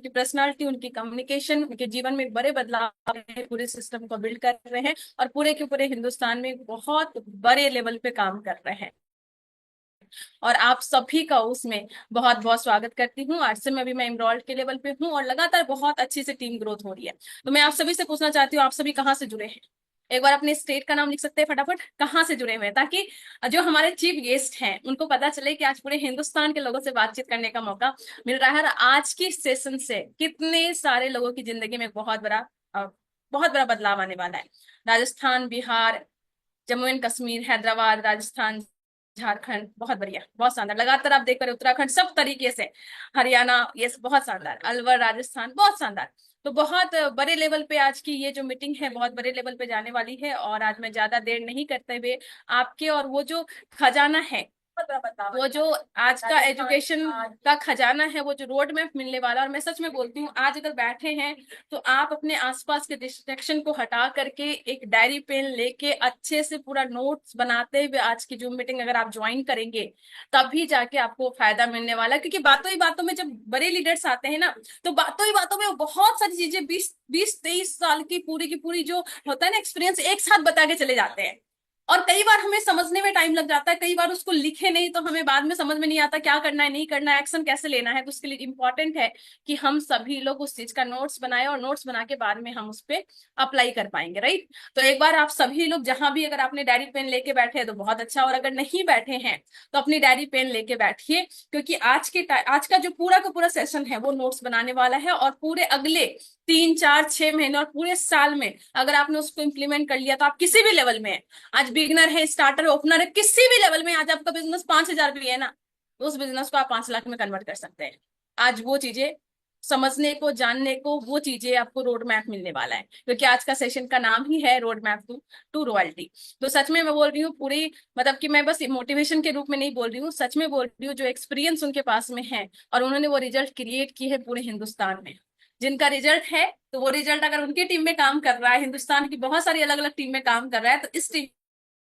उनकी पर्सनालिटी, उनकी कम्युनिकेशन, उनके जीवन में बड़े बदलाव पूरे सिस्टम को बिल्ड कर रहे हैं और पूरे के पूरे हिंदुस्तान में बहुत बड़े लेवल पे काम कर रहे हैं। और आप सभी का उसमें बहुत बहुत स्वागत करती हूँ। आज से मैं एमरोल्ड के लेवल पे हूँ और लगातार बहुत अच्छी से टीम ग्रोथ हो रही है। तो मैं आप सभी से पूछना चाहती हूँ, आप सभी कहाँ से जुड़े हैं? एक बार अपने स्टेट का नाम लिख सकते हैं फटाफट, कहाँ से जुड़े हुए हैं, ताकि जो हमारे चीफ गेस्ट हैं उनको पता चले कि आज पूरे हिंदुस्तान के लोगों से बातचीत करने का मौका मिल रहा है। और आज की सेशन से कितने सारे लोगों की जिंदगी में बहुत बड़ा बदलाव आने वाला है। राजस्थान, बिहार, जम्मू एंड कश्मीर, हैदराबाद, राजस्थान, झारखंड, बहुत बढ़िया, बहुत शानदार। लगातार आप देख रहे, उत्तराखंड, सब तरीके से, हरियाणा, ये बहुत शानदार, अलवर, राजस्थान, बहुत शानदार। तो बहुत बड़े लेवल पे आज की ये जो मीटिंग है बहुत बड़े लेवल पे जाने वाली है। और आज मैं ज्यादा देर नहीं करते हुए आपके और वो जो खजाना है, वो जो आज का एजुकेशन का खजाना है, वो जो रोड मैप मिलने वाला, और मैं सच में बोलती हूँ आज अगर बैठे हैं तो आप अपने आसपास के डिस्ट्रैक्शन को हटा करके एक डायरी पेन लेके अच्छे से पूरा नोट्स बनाते हुए आज की जूम मीटिंग अगर आप ज्वाइन करेंगे तभी जाके आपको फायदा मिलने वाला है। क्योंकि बातों ही बातों में जब बड़े लीडर्स आते हैं ना, तो बातों ही बातों में बहुत सारी चीजें 20-23 साल की पूरी जो होता है ना एक्सपीरियंस, एक साथ बता के चले जाते हैं। और कई बार हमें समझने में टाइम लग जाता है, कई बार उसको लिखे नहीं तो हमें बाद में समझ में नहीं आता क्या करना है, नहीं करना है, एक्शन कैसे लेना है। तो उसके लिए इंपॉर्टेंट है कि हम सभी लोग उस चीज का नोट्स बनाए और नोट्स बना के बाद में हम उस पर अप्लाई कर पाएंगे, राइट। तो एक बार आप सभी लोग जहां भी, अगर आपने डायरी पेन लेके बैठे हैं तो बहुत अच्छा, और अगर नहीं बैठे हैं तो अपनी डायरी पेन लेके बैठिए। क्योंकि आज का जो पूरा का पूरा सेशन है वो नोट्स बनाने वाला है। और पूरे अगले 3-4-6 महीने और पूरे साल में अगर आपने उसको इम्प्लीमेंट कर लिया तो आप किसी भी लेवल में, आज बिगनर है, स्टार्टर, ओपनर है, किसी भी लेवल में, आज आपका बिजनेस 5,000 भी है ना, तो उस बिजनेस को आप 5 लाख में कन्वर्ट कर सकते हैं। आज वो चीजें समझने को, जानने को, वो चीजें आपको रोड मैप मिलने वाला है। क्योंकि आज का सेशन का नाम ही है रोड मैप टू रॉयल्टी। तो सच में मैं बोल रही हूँ पूरी, मतलब कि मैं बस मोटिवेशन के रूप में नहीं बोल रही हूँ, सच में बोल रही हूँ, जो एक्सपीरियंस उनके पास में है और उन्होंने वो रिजल्ट क्रिएट की है पूरे हिंदुस्तान में, जिनका रिजल्ट है, तो वो रिजल्ट अगर उनकी टीम में काम कर रहा है, हिंदुस्तान की बहुत सारी अलग अलग टीम में काम कर रहा है, तो इस टीम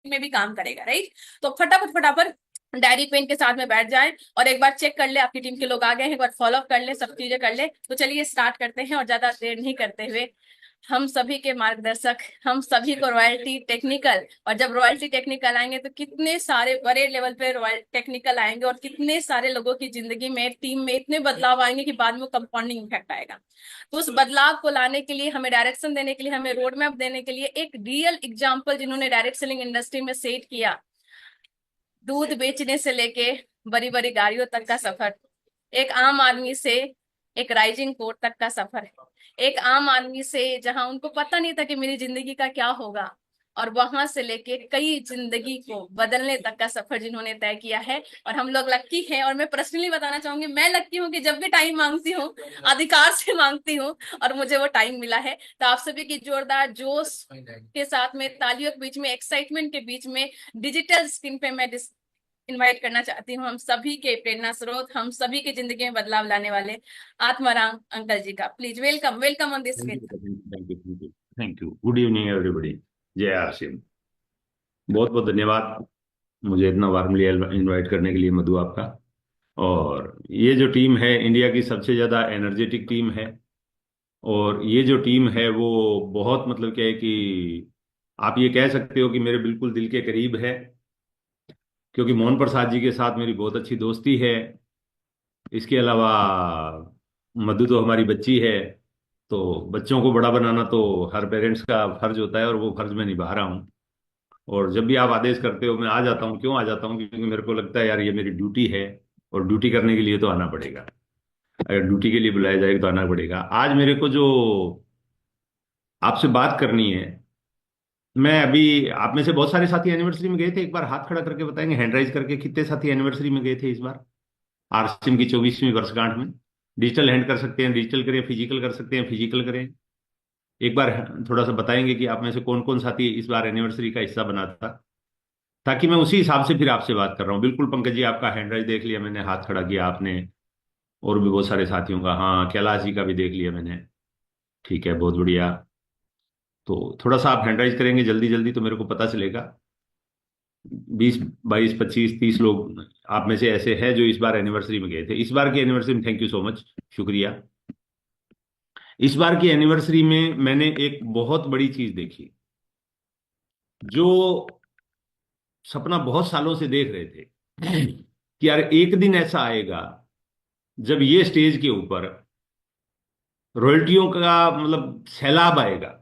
में भी काम करेगा, राइट। तो फटाफट फटाफट डायरी पेन के साथ में बैठ जाए और एक बार चेक कर ले आपकी टीम के लोग आ गए हैं, एक बार फॉलो अप कर ले, सब चीजें कर ले। तो चलिए स्टार्ट करते हैं और ज्यादा देर नहीं करते हुए, हम सभी के मार्गदर्शक, हम सभी को रॉयल्टी टेक्निकल, और जब रॉयल्टी टेक्निकल आएंगे तो कितने सारे बड़े लेवल पे रॉयल टेक्निकल आएंगे और कितने सारे लोगों की जिंदगी में, टीम में इतने बदलाव आएंगे कि बाद में कंपाउंडिंग इफेक्ट आएगा। तो उस बदलाव को लाने के लिए, हमें डायरेक्शन देने के लिए, हमें रोड मैप देने के लिए एक रियल एग्जाम्पल जिन्होंने डायरेक्ट सेलिंग इंडस्ट्री में सेट किया, दूध बेचने से लेके बड़ी बड़ी गाड़ियों तक का सफर, एक आम आदमी से एक राइजिंग कोर्ट तक का सफर है, एक आम आदमी से जहां उनको पता नहीं था कि मेरी जिंदगी का क्या होगा, और वहां से लेके कई जिंदगी को बदलने तक का सफर जिन्होंने तय किया है। और हम लोग लक्की हैं, और मैं पर्सनली बताना चाहूंगी, मैं लक्की हूँ कि जब भी टाइम मांगती हूँ अधिकार से मांगती हूँ और मुझे वो टाइम मिला है। तो आप सभी की जोरदार जोश के साथ में, तालियों के बीच में, एक्साइटमेंट के बीच में, डिजिटल स्क्रीन पे मैं इनवाइट करना चाहती हूँ हम सभी के प्रेरणा स्रोत, हम सभी की जिंदगी में बदलाव लाने वाले आत्माराम अंकल जी का। Please welcome, welcome on this thank way. You, thank you, thank you, thank you. Good evening everybody. जय आसिम। बहुत बहुत धन्यवाद मुझे इतना वार्मली इनवाइट करने के लिए, मधु आपका। और ये जो टीम है इंडिया की सबसे ज़्यादा एनर्जेटिक टीम है। और ये जो टीम है वो बहुत, मतलब क्या है कि आप ये कह सकते हो कि मेरे बिल्कुल दिल के करीब है। क्योंकि मोहन प्रसाद जी के साथ मेरी बहुत अच्छी दोस्ती है। इसके अलावा मधु तो हमारी बच्ची है। तो बच्चों को बड़ा बनाना तो हर पेरेंट्स का फर्ज होता है, और वो फर्ज मैं निभा रहा हूँ। और जब भी आप आदेश करते हो मैं आ जाता हूँ। क्यों आ जाता हूँ? क्योंकि मेरे को लगता है यार ये मेरी ड्यूटी है, और ड्यूटी करने के लिए तो आना पड़ेगा। अगर ड्यूटी के लिए बुलाया जाएगा तो आना पड़ेगा। आज मेरे को जो आपसे बात करनी है, मैं अभी, आप में से बहुत सारे साथी एनिवर्सरी में गए थे, एक बार हाथ खड़ा करके बताएंगे, हैंड राइज करके, कितने साथी एनिवर्सरी में गए थे इस बार आरसीएम की 24वीं वर्षगांठ में? डिजिटल हैंड कर सकते हैं, डिजिटल करें, फिजिकल कर सकते हैं, फिजिकल करें। एक बार थोड़ा सा बताएंगे कि आप में से कौन कौन साथी इस बार एनिवर्सरी का हिस्सा बना था, ताकि मैं उसी हिसाब से फिर आपसे बात कर रहा हूँ। बिल्कुल पंकज जी, आपका हैंड राइज देख लिया मैंने, हाथ खड़ा किया आपने। और भी बहुत सारे साथियों का, हाँ कैलाश जी का भी देख लिया मैंने। ठीक है, बहुत बढ़िया। तो थोड़ा सा आप हैंड राइज करेंगे जल्दी जल्दी तो मेरे को पता चलेगा। 20, 22, 25, 30 लोग आप में से ऐसे हैं जो इस बार एनिवर्सरी में गए थे। इस बार की एनिवर्सरी में थैंक यू सो मच, शुक्रिया। इस बार की एनिवर्सरी में मैंने एक बहुत बड़ी चीज देखी, जो सपना बहुत सालों से देख रहे थे कि यार एक दिन ऐसा आएगा जब ये स्टेज के ऊपर रॉयल्टियों का मतलब सैलाब आएगा।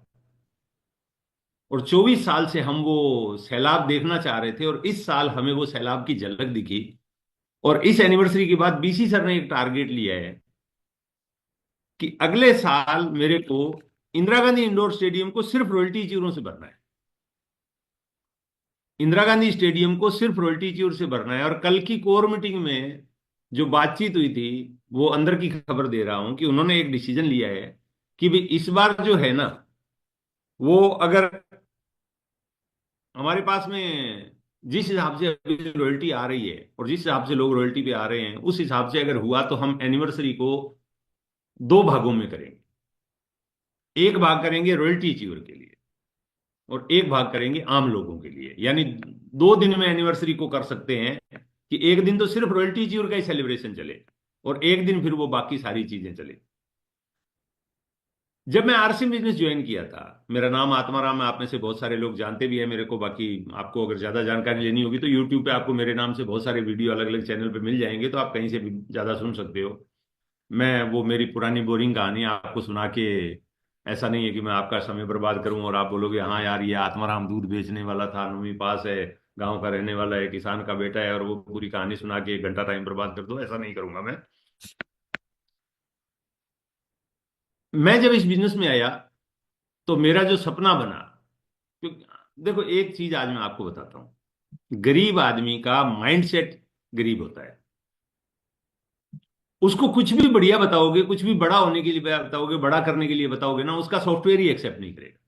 और 24 साल से हम वो सैलाब देखना चाह रहे थे, और इस साल हमें वो सैलाब की झलक दिखी। और इस एनिवर्सरी के बाद बीसी सर ने एक टारगेट लिया है कि अगले साल मेरे को इंदिरा गांधी इंडोर स्टेडियम को सिर्फ रॉयल्टी चीरों से भरना है। इंदिरा गांधी स्टेडियम को सिर्फ रॉयल्टी चीर से भरना है। और कल की कोर मीटिंग में जो बातचीत हुई थी, वो अंदर की खबर दे रहा हूं कि उन्होंने एक डिसीजन लिया है कि भी इस बार जो है ना, वो अगर हमारे पास में जिस हिसाब से अभी रॉयल्टी आ रही है और जिस हिसाब से लोग रॉयल्टी पे आ रहे हैं, उस हिसाब से अगर हुआ तो हम एनिवर्सरी को दो भागों में करेंगे। एक भाग करेंगे रॉयल्टी अचीवर के लिए और एक भाग करेंगे आम लोगों के लिए। यानी 2 दिन में एनिवर्सरी को कर सकते हैं कि एक दिन तो सिर्फ रॉयल्टी अचीवर का ही सेलिब्रेशन चले और एक दिन फिर वो बाकी सारी चीजें चले। जब मैं आरसी बिजनेस ज्वाइन किया था, मेरा नाम आत्माराम है, आप में से बहुत सारे लोग जानते भी हैं मेरे को। बाकी आपको अगर ज्यादा जानकारी लेनी होगी तो यूट्यूब पे आपको मेरे नाम से बहुत सारे वीडियो अलग अलग चैनल पे मिल जाएंगे, तो आप कहीं से भी ज्यादा सुन सकते हो। मैं वो मेरी पुरानी बोरिंग कहानी आपको सुना के, ऐसा नहीं है कि मैं आपका समय बर्बाद करूं और आप बोलोगे हाँ यार ये आत्माराम दूध बेचने वाला था, 9वीं पास है, गांव का रहने वाला है, किसान का बेटा है, और वो पूरी कहानी सुना के 1 घंटा टाइम बर्बाद कर दो, ऐसा नहीं करूंगा मैं। मैं जब इस बिजनेस में आया तो मेरा जो सपना बना, क्योंकि देखो एक चीज आज मैं आपको बताता हूं, गरीब आदमी का माइंडसेट गरीब होता है। उसको कुछ भी बढ़िया बताओगे, कुछ भी बड़ा होने के लिए बताओगे, बड़ा करने के लिए बताओगे ना, उसका सॉफ्टवेयर ही एक्सेप्ट नहीं करेगा।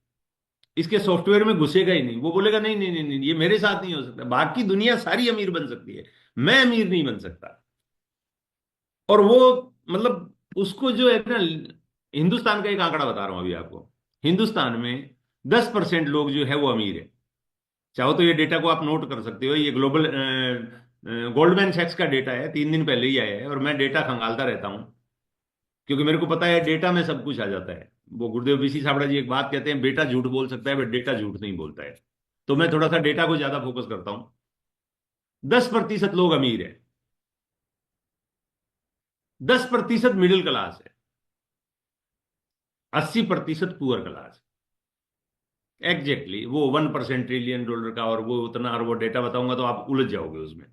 इसके सॉफ्टवेयर में घुसेगा ही नहीं। वो बोलेगा नहीं नहीं नहीं नहीं, ये मेरे साथ नहीं हो सकता। बाकी दुनिया सारी अमीर बन सकती है, मैं अमीर नहीं बन सकता। और वो मतलब उसको जो है ना, हिंदुस्तान का एक आंकड़ा बता रहा हूं अभी आपको। हिंदुस्तान में 10% लोग जो है वो अमीर है। चाहो तो ये डेटा को आप नोट कर सकते हो, ये ग्लोबल गोल्डमैन सैक्स का डेटा है, 3 दिन पहले ही आया है। और मैं डेटा खंगालता रहता हूं क्योंकि मेरे को पता है डेटा में सब कुछ आ जाता है। वो गुरुदेव बीसी साबड़ा जी एक बात कहते हैं, बेटा झूठ बोल सकता है बट डेटा झूठ नहीं बोलता है। तो मैं थोड़ा सा डेटा को ज्यादा फोकस करता हूं। 10% लोग अमीर है, 10% मिडिल क्लास है, 80% पुअर क्लास। एग्जैक्टली वो 1% ट्रिलियन डॉलर का, और वो उतना, और वो डेटा बताऊंगा तो आप उलझ जाओगे उसमें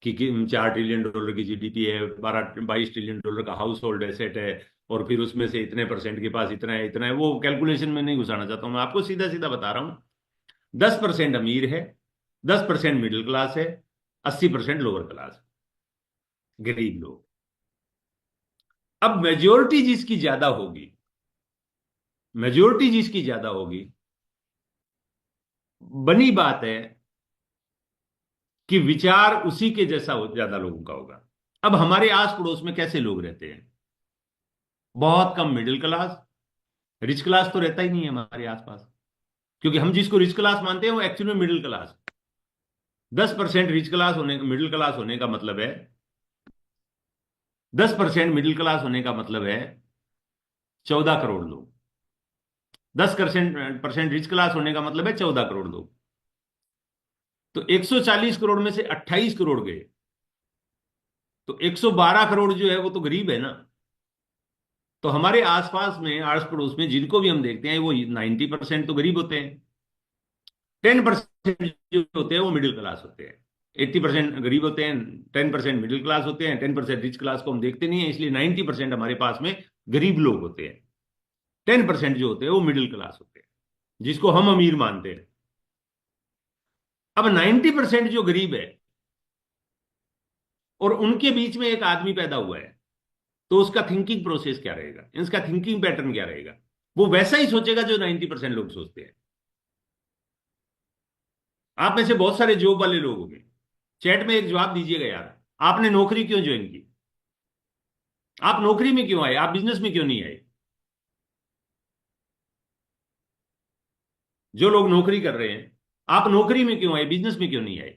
कि 4 ट्रिलियन डॉलर की जीडीपी है, 12-22 ट्रिलियन डॉलर का हाउस होल्ड एसेट है, और फिर उसमें से इतने परसेंट के पास इतना है, इतना है। वो कैलकुलेशन में नहीं घुसाना चाहता हूं, मैं आपको सीधा सीधा बता रहा हूं। 10% अमीर है, 10% मिडिल क्लास है, 80% लोअर क्लास, गरीब लोग। अब मेजोरिटी जिसकी ज्यादा होगी, मेजोरिटी जिसकी ज्यादा होगी, बनी बात है कि विचार उसी के जैसा ज्यादा लोगों का होगा। अब हमारे आस पड़ोस में कैसे लोग रहते हैं? बहुत कम मिडिल क्लास, रिच क्लास तो रहता ही नहीं है हमारे आसपास, क्योंकि हम जिसको रिच क्लास मानते हैं वो एक्चुअली में मिडिल क्लास। 10% रिच क्लास होने, मिडिल क्लास होने का मतलब है, 10% मिडिल क्लास होने का मतलब है 14 करोड़ लोग। 10% रिच क्लास होने का मतलब है 14 करोड़ लोग। तो 140 करोड़ में से 28 करोड़ गए, तो 112 करोड़ जो है वो तो गरीब है ना। तो हमारे आसपास में, आस पड़ोस में जिनको भी हम देखते हैं, वो 90% तो गरीब होते हैं। 10% जो होते हैं वो मिडिल क्लास होते हैं। 80% गरीब होते हैं, 10% मिडिल क्लास होते हैं, 10% रिच क्लास को हम देखते नहीं है, इसलिए 90% हमारे पास में गरीब लोग होते हैं। 10% जो होते हैं वो मिडिल क्लास होते हैं, जिसको हम अमीर मानते हैं। अब 90% जो गरीब है और उनके बीच में एक आदमी पैदा हुआ है, तो उसका थिंकिंग प्रोसेस क्या रहेगा, इसका थिंकिंग पैटर्न क्या रहेगा? वो वैसा ही सोचेगा जो 90% लोग सोचते हैं। आप में से बहुत सारे जॉब वाले लोग होंगे, चैट में एक जवाब दीजिएगा यार, आपने नौकरी क्यों ज्वाइन की? आप नौकरी में क्यों आए? आप बिजनेस में क्यों नहीं आए? जो लोग नौकरी कर रहे हैं, आप नौकरी में क्यों आए, बिजनेस में क्यों नहीं आए?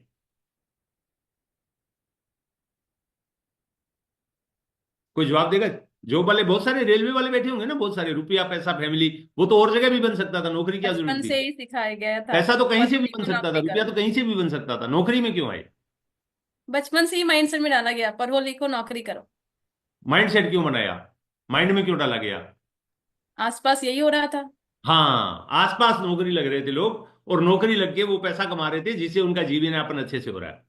कोई जवाब देगा? जॉब वाले बहुत सारे, रेलवे वाले बैठे होंगे ना बहुत सारे, रुपया पैसा फैमिली, वो तो और जगह भी बन सकता था, नौकरी क्या जरूरत बचपन थी? से ही सिखाया गया था पैसा कि तो कहीं से भी पढ़ो बन लिखो सकता था, नौकरी रुपया करो। तो कहीं से भी बन सकता था, नौकरी में क्यों आए? बचपन से ही माइंडसेट में डाला गया, पढ़ो लिखो नौकरी करो। माइंड सेट क्यों बनाया? माइंड में क्यों डाला गया? आसपास यही हो रहा था। हाँ, आसपास नौकरी लग रहे थे लोग, और नौकरी लग के वो पैसा कमा रहे थे जिससे उनका जीवन यापन अच्छे से हो रहा है।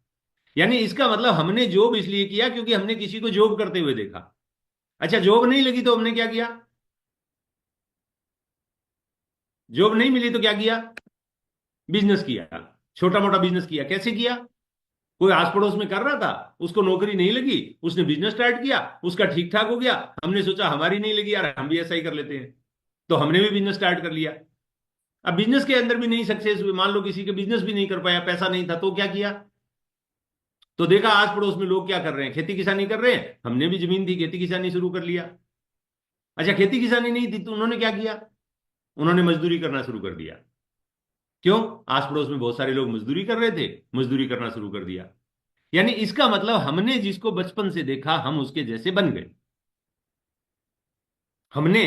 यानी इसका मतलब हमने जॉब इसलिए किया क्योंकि हमने किसी को जॉब करते हुए देखा। अच्छा, जॉब नहीं लगी तो हमने क्या किया? जॉब नहीं मिली तो क्या किया? बिजनेस किया, छोटा मोटा बिजनेस किया। कैसे किया? कोई आस पड़ोस में कर रहा था, उसको नौकरी नहीं लगी, उसने बिजनेस स्टार्ट किया, उसका ठीक ठाक हो गया, हमने सोचा हमारी नहीं लगी यार, हम भी ऐसा ही कर लेते हैं, तो हमने भी बिजनेस स्टार्ट कर लिया। अब बिजनेस के अंदर भी नहीं सक्सेस हुए, मान लो किसी के बिजनेस भी नहीं कर पाया, पैसा नहीं था, तो क्या किया? तो देखा आस पड़ोस में लोग क्या कर रहे हैं, खेती किसानी कर रहे हैं, हमने भी जमीन थी, खेती किसानी शुरू कर लिया। अच्छा, खेती किसानी नहीं थी तो उन्होंने क्या किया? उन्होंने मजदूरी करना शुरू कर दिया। क्यों? आस पड़ोस में बहुत सारे लोग मजदूरी कर रहे थे, मजदूरी करना शुरू कर दिया। यानी इसका मतलब हमने जिसको बचपन से देखा हम उसके जैसे बन गए। हमने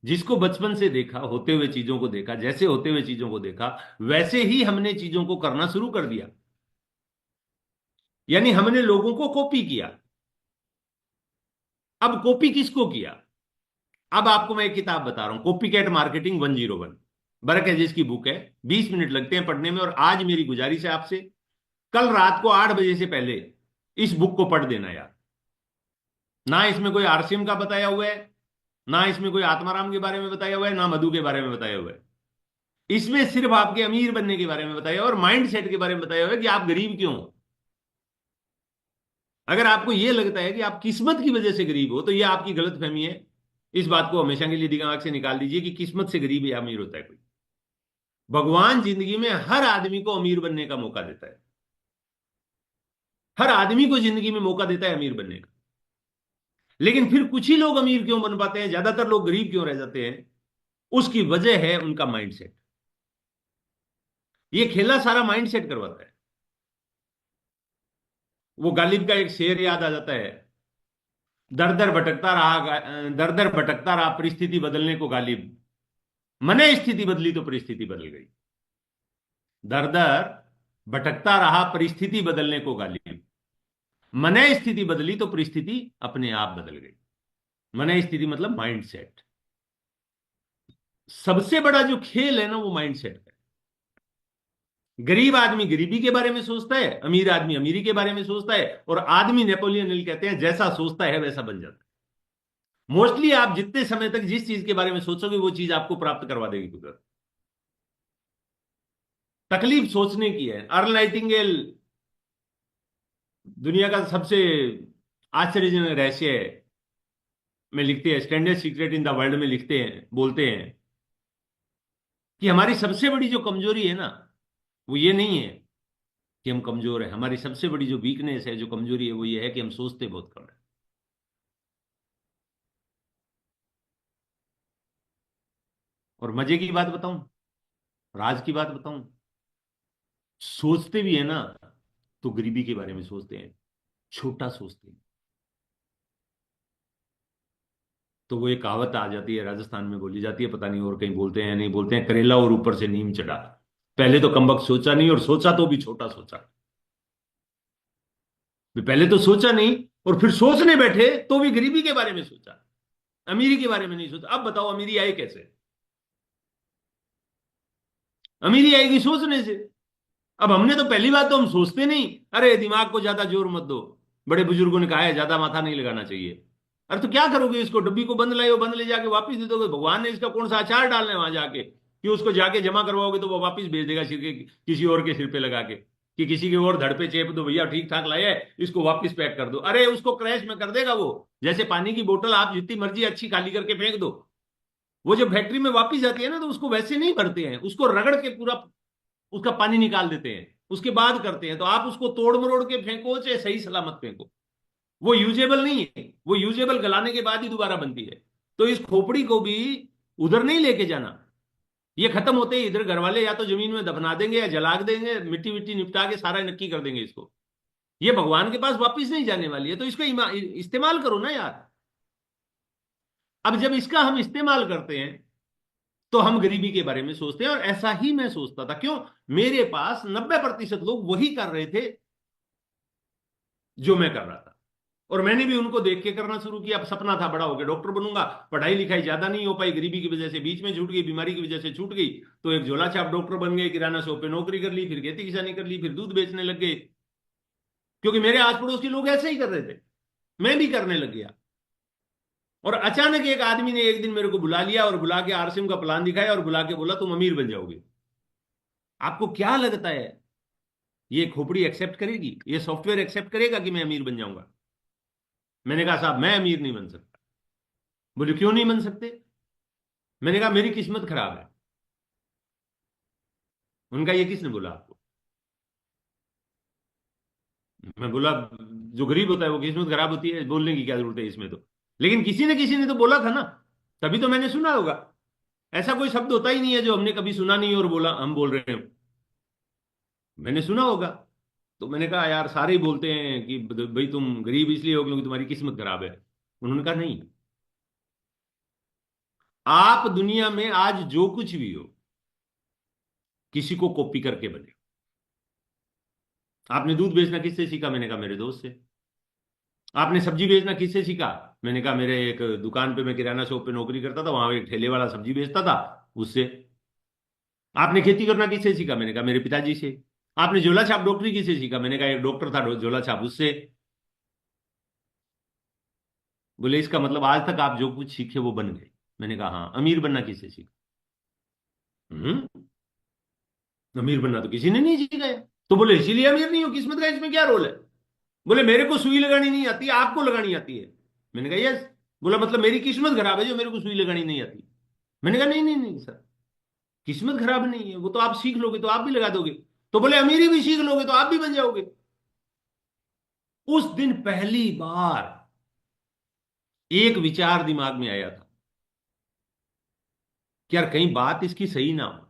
जिसको बचपन से देखा, होते हुए चीजों को देखा, जैसे होते हुए चीजों को देखा, वैसे ही हमने चीजों को करना शुरू कर दिया। यानी हमने लोगों को कॉपी किया। अब कॉपी किसको किया? अब आपको मैं एक किताब बता रहा हूं, कॉपी कैट मार्केटिंग 101, बरक एजिस की बुक है। 20 मिनट लगते हैं पढ़ने में, और आज मेरी गुजारिश है आपसे, कल रात को 8 बजे से पहले इस बुक को पढ़ देना यार। ना इसमें कोई आरसीएम का बताया हुआ है, ना इसमें कोई आत्माराम के बारे में बताया हुआ है, ना मधु के बारे में बताया हुआ है। इसमें सिर्फ आपके अमीर बनने के बारे में बताया हुआ है और माइंड सेट के बारे में बताया हुआ है कि आप गरीब क्यों हो। अगर आपको यह लगता है कि आप किस्मत की वजह से गरीब हो, तो यह आपकी गलत फहमी है। इस बात को हमेशा के लिए दिमाग से निकाल दीजिए कि किस्मत से गरीब या अमीर होता है कोई। भगवान जिंदगी में हर आदमी को अमीर बनने का मौका देता है। हर आदमी को जिंदगी में मौका देता है अमीर बनने का। लेकिन फिर कुछ ही लोग अमीर क्यों बन पाते हैं, ज्यादातर लोग गरीब क्यों रह जाते हैं? उसकी वजह है उनका माइंडसेट। ये खेला सारा माइंडसेट करवाता है। वो गालिब का एक शेर याद आ जाता है, दर दर भटकता रहा, दर दर भटकता रहा परिस्थिति बदलने को गालिब, मने स्थिति बदली तो परिस्थिति बदल गई। दर दर भटकता रहा परिस्थिति बदलने को गालिब, मने स्थिति बदली तो परिस्थिति अपने आप बदल गई। मने स्थिति मतलब माइंडसेट। सबसे बड़ा जो खेल है ना, वो माइंडसेट है। गरीब आदमी गरीबी के बारे में सोचता है, अमीर आदमी अमीरी के बारे में सोचता है, और आदमी, नेपोलियन हिल कहते हैं, जैसा सोचता है वैसा बन जाता है। मोस्टली आप जितने समय तक जिस चीज के बारे में सोचोगे वो चीज आपको प्राप्त करवा देगी कुदरत। तकलीफ सोचने की है। अर्ल नाइटिंगेल दुनिया का सबसे आश्चर्यजनक रहस्य में लिखते हैं, standard secret in the world में लिखते हैं, बोलते हैं कि हमारी सबसे बड़ी जो कमजोरी है ना, वो ये नहीं है कि हम कमजोर है। हमारी सबसे बड़ी जो वीकनेस है, जो कमजोरी है, वो ये है कि हम सोचते बहुत कम है। और मजे की बात बताऊं, राज की बात बताऊं, सोचते भी है ना तो गरीबी के बारे में सोचते हैं, छोटा सोचते हैं। तो वो एक कहावत आ जाती है, राजस्थान में बोली जाती है, पता नहीं और कहीं बोलते हैं या नहीं बोलते हैं, करेला और ऊपर से नीम चढ़ा। पहले तो कमबख्त सोचा नहीं, और सोचा तो भी छोटा सोचा। पहले तो सोचा नहीं, और फिर सोचने बैठे तो भी गरीबी के बारे में सोचा, अमीरी के बारे में नहीं सोचा। अब बताओ अमीरी आई कैसे? अमीरी आएगी सोचने से। अब हमने तो पहली बात तो हम सोचते नहीं। अरे दिमाग को ज्यादा जोर मत दो, बड़े बुजुर्गों ने कहा है ज्यादा माथा नहीं लगाना चाहिए। अरे तो क्या करोगे इसको? डब्बी को बंद लाए हो, बंद ले जाके वापस दे दोगे? भगवान ने इसका कौन सा अचार डालना है वहां जाके कि उसको जाके जमा करवाओगे तो वो वापस भेज देगा सिर के, किसी और के सिर पे लगा के, कि किसी के और धड़ पे चेप दो, भैया ठीक ठाक लाया है, इसको वापस पैक कर दो। अरे उसको क्रैश में कर देगा वो। जैसे पानी की बोतल आप जितनी मर्जी अच्छी खाली करके फेंक दो, वो जब फैक्ट्री में वापस जाती है ना, तो उसको वैसे नहीं भरते हैं, उसको रगड़ के पूरा उसका पानी निकाल देते हैं, उसके बाद करते हैं। तो आप उसको तोड़ मरोड़ के फेंको चाहे सही सलामत फेंको, वो यूजेबल नहीं है। वो यूजेबल गलाने के बाद ही दोबारा बनती है। तो इस खोपड़ी को भी उधर नहीं लेके जाना। ये खत्म होते ही इधर घर वाले या तो जमीन में दफना देंगे या जला देंगे, मिट्टी मिट्टी निपटा के सारा नक्की कर देंगे इसको। ये भगवान के पास वापिस नहीं जाने वाली है, तो इसको इस्तेमाल करो ना यार। अब जब इसका हम इस्तेमाल करते हैं तो हम गरीबी के बारे में सोचते हैं, और ऐसा ही मैं सोचता था। क्यों? मेरे पास 90% लोग वही कर रहे थे जो मैं कर रहा था, और मैंने भी उनको देख के करना शुरू किया। अब सपना था बड़ा होकर डॉक्टर बनूंगा, पढ़ाई लिखाई ज्यादा नहीं हो पाई, गरीबी की वजह से बीच में छूट गई, बीमारी की वजह से छूट गई, तो एक झोला छाप डॉक्टर बन गए, किराना शॉप पे नौकरी कर ली, फिर खेती किसानी कर ली, फिर दूध बेचने लग गए, क्योंकि मेरे आस पड़ोस के लोग ऐसे ही कर रहे थे, मैं भी करने लग गया। और अचानक एक आदमी ने एक दिन मेरे को बुला लिया और बुला के आरसीएम का प्लान दिखाया और बुला के बोला तुम अमीर बन जाओगे। आपको क्या लगता है ये खोपड़ी एक्सेप्ट करेगी, ये सॉफ्टवेयर एक्सेप्ट करेगा कि मैं अमीर बन जाऊंगा? मैंने कहा साहब मैं अमीर नहीं बन सकता। बोले क्यों नहीं बन सकते? मैंने कहा मेरी किस्मत खराब है। उनका ये किसने बोला आपको? मैं बोला जो गरीब होता है वो किस्मत खराब होती है, बोलने की क्या जरूरत है इसमें तो। लेकिन किसी ने तो बोला था ना, तभी तो मैंने सुना होगा। ऐसा कोई शब्द होता ही नहीं है जो हमने कभी सुना नहीं और बोला हम बोल रहे हैं, मैंने सुना होगा। तो मैंने कहा यार सारे ही बोलते हैं कि भाई तुम गरीब इसलिए हो क्योंकि तुम्हारी किस्मत खराब है। उन्होंने कहा नहीं, आप दुनिया में आज जो कुछ भी हो किसी को कॉपी करके बने। आपने दूध बेचना किससे सीखा? मैंने कहा मेरे दोस्त से। आपने सब्जी बेचना किससे सीखा? मैंने कहा मेरे एक दुकान पे, मैं किराना शॉप पे नौकरी करता था, वहां एक ठेले वाला सब्जी बेचता था, उससे। आपने खेती करना किससे सीखा? मैंने कहा मेरे पिताजी से। आपने झोला छाप डॉक्टरी किससे सीखा? मैंने कहा एक डॉक्टर था झोला छाप, उससे। बोले इसका मतलब आज तक आप जो कुछ सीखे वो बन गए? मैंने कहा हाँ। अमीर बनना किससे सीखा? हम्म, अमीर बनना तो किसी ने नहीं सीखा है। तो बोले इसीलिए अमीर नहीं हो, किस्मत का इसमें क्या रोल है? बोले मेरे को सुई लगानी नहीं आती, आपको लगानी आती है। मैंने कहा यस। बोला मतलब मेरी किस्मत खराब है जो मेरे को सुई लगानी नहीं आती? मैंने कहा नहीं नहीं नहीं सर, किस्मत खराब नहीं है, वो तो आप सीख लोगे तो आप भी लगा दोगे। तो बोले अमीरी भी सीख लोगे तो आप भी बन जाओगे। उस दिन पहली बार एक विचार दिमाग में आया था कि यार कहीं बात इसकी सही ना हो,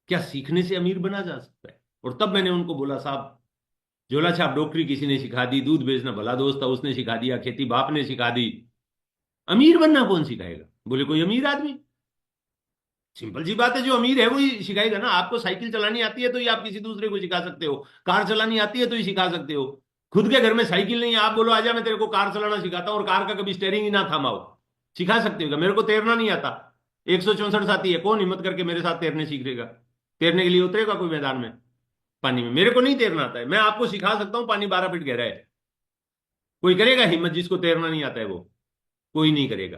क्या सीखने से अमीर बना जा सकता है? और तब मैंने उनको बोला साहब झोला छाप डॉक्टरी किसी ने सिखा दी, दूध बेचना भला दोस्त था उसने सिखा दिया, खेती बाप ने सिखा दी, अमीर बनना कौन सिखाएगा? बोले कोई अमीर आदमी। सिंपल सी बात है, जो अमीर है वही सिखाएगा ना। आपको साइकिल चलानी आती है तो ही आप किसी दूसरे को सिखा सकते हो, कार चलानी आती है तो ही सिखा सकते हो। खुद के घर में साइकिल नहीं है, आप बोलो आजा मैं तेरे को कार चलाना सिखाता हूं, और कार का कभी स्टेयरिंग ही ना थामा हो, सिखा सकते हो क्या? मेरे को तैरना नहीं आता, 164 साथी है, कौन हिम्मत करके मेरे साथ तैरने सीख लेगा? तैरने के लिए उतरेगा कोई मैदान में पानी में? मेरे को नहीं तैरना आता है, मैं आपको सिखा सकता हूँ, पानी 12 फीट गहरा है। कोई करेगा हिम्मत जिसको तैरना नहीं आता है? वो कोई नहीं करेगा।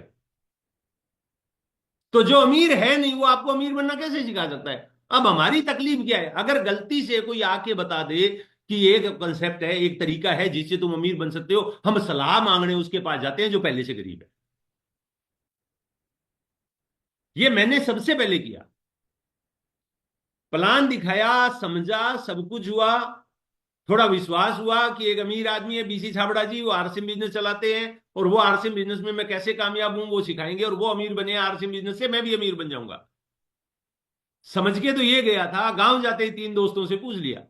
तो जो अमीर है नहीं वो आपको अमीर बनना कैसे सिखा सकता है? अब हमारी तकलीफ क्या है, अगर गलती से कोई आके बता दे कि एक कंसेप्ट है, एक तरीका है जिससे तुम अमीर बन सकते हो, हम सलाह मांगने उसके पास जाते हैं जो पहले से गरीब है। ये मैंने सबसे पहले किया, प्लान दिखाया, समझा, सब कुछ हुआ, थोड़ा विश्वास हुआ कि एक अमीर आदमी है बीसी छाबड़ा जी, वो आरसीएम बिजनेस चलाते हैं, और वो आरसीएम बिजनेस में मैं कैसे कामयाब हूं वो सिखाएंगे, और वो अमीर बने आरसीएम बिजनेस से, मैं भी अमीर बन जाऊंगा। समझ के तो ये गया था, गांव जाते ही 3 दोस्तों से पूछ लिया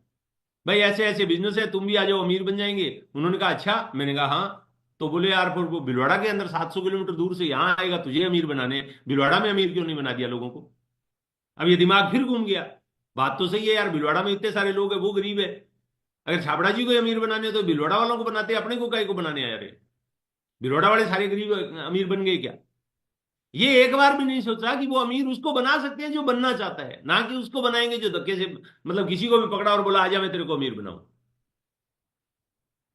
भाई ऐसे ऐसे बिजनेस है, तुम भी आ जाओ अमीर बन जाएंगे। उन्होंने कहा अच्छा। मैंने कहा हाँ। तो बोले यार फिर वो भिलवाड़ा के अंदर 700 किलोमीटर दूर से यहाँ आएगा तुझे अमीर बनाने, भिलवाड़ा में अमीर क्यों नहीं बना दिया लोगों को? अब ये दिमाग फिर घूम गया। बात तो सही है यार, भिलवाड़ा में इतने सारे लोग हैं, वो गरीब है, अगर छाबड़ा जी को अमीर बनाने हैं, तो भिलवाड़ा वालों को बनाते, अपने को काय को बनाने आया रे? भिलवाड़ा वाले सारे गरीब अमीर बन गए क्या? ये एक बार भी नहीं सोचा कि वो अमीर उसको बना सकते हैं जो बनना चाहता है, ना कि उसको बनाएंगे जो धक्के से, मतलब किसी को भी पकड़ा और बोला आजा मैं तेरे को अमीर बनाऊं।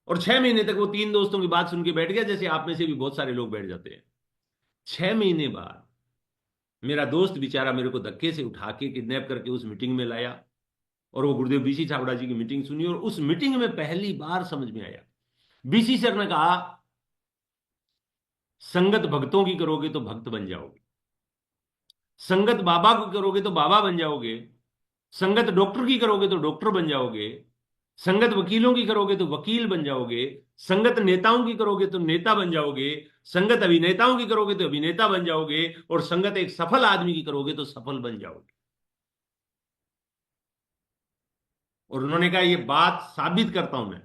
और 6 महीने तक वो 3 दोस्तों की बात सुन के बैठ गया, जैसे आप में से भी बहुत सारे लोग बैठ जाते हैं। 6 महीने बाद मेरा दोस्त बेचारा मेरे को धक्के से उठा के किडनैप करके उस मीटिंग में लाया, और वो गुरुदेव बीसी छाबड़ा जी की मीटिंग सुनी, और उस मीटिंग में पहली बार समझ में आया। बीसी सर ने कहा संगत भक्तों की करोगे तो भक्त बन जाओगे, संगत बाबा की करोगे तो बाबा बन जाओगे, संगत डॉक्टर की करोगे तो डॉक्टर बन जाओगे, संगत वकीलों की करोगे तो वकील बन जाओगे, संगत नेताओं की करोगे तो नेता बन जाओगे, संगत अभिनेताओं की करोगे तो अभिनेता बन जाओगे, और संगत एक सफल आदमी की करोगे तो सफल बन जाओगे। और उन्होंने कहा ये बात साबित करता हूं मैं।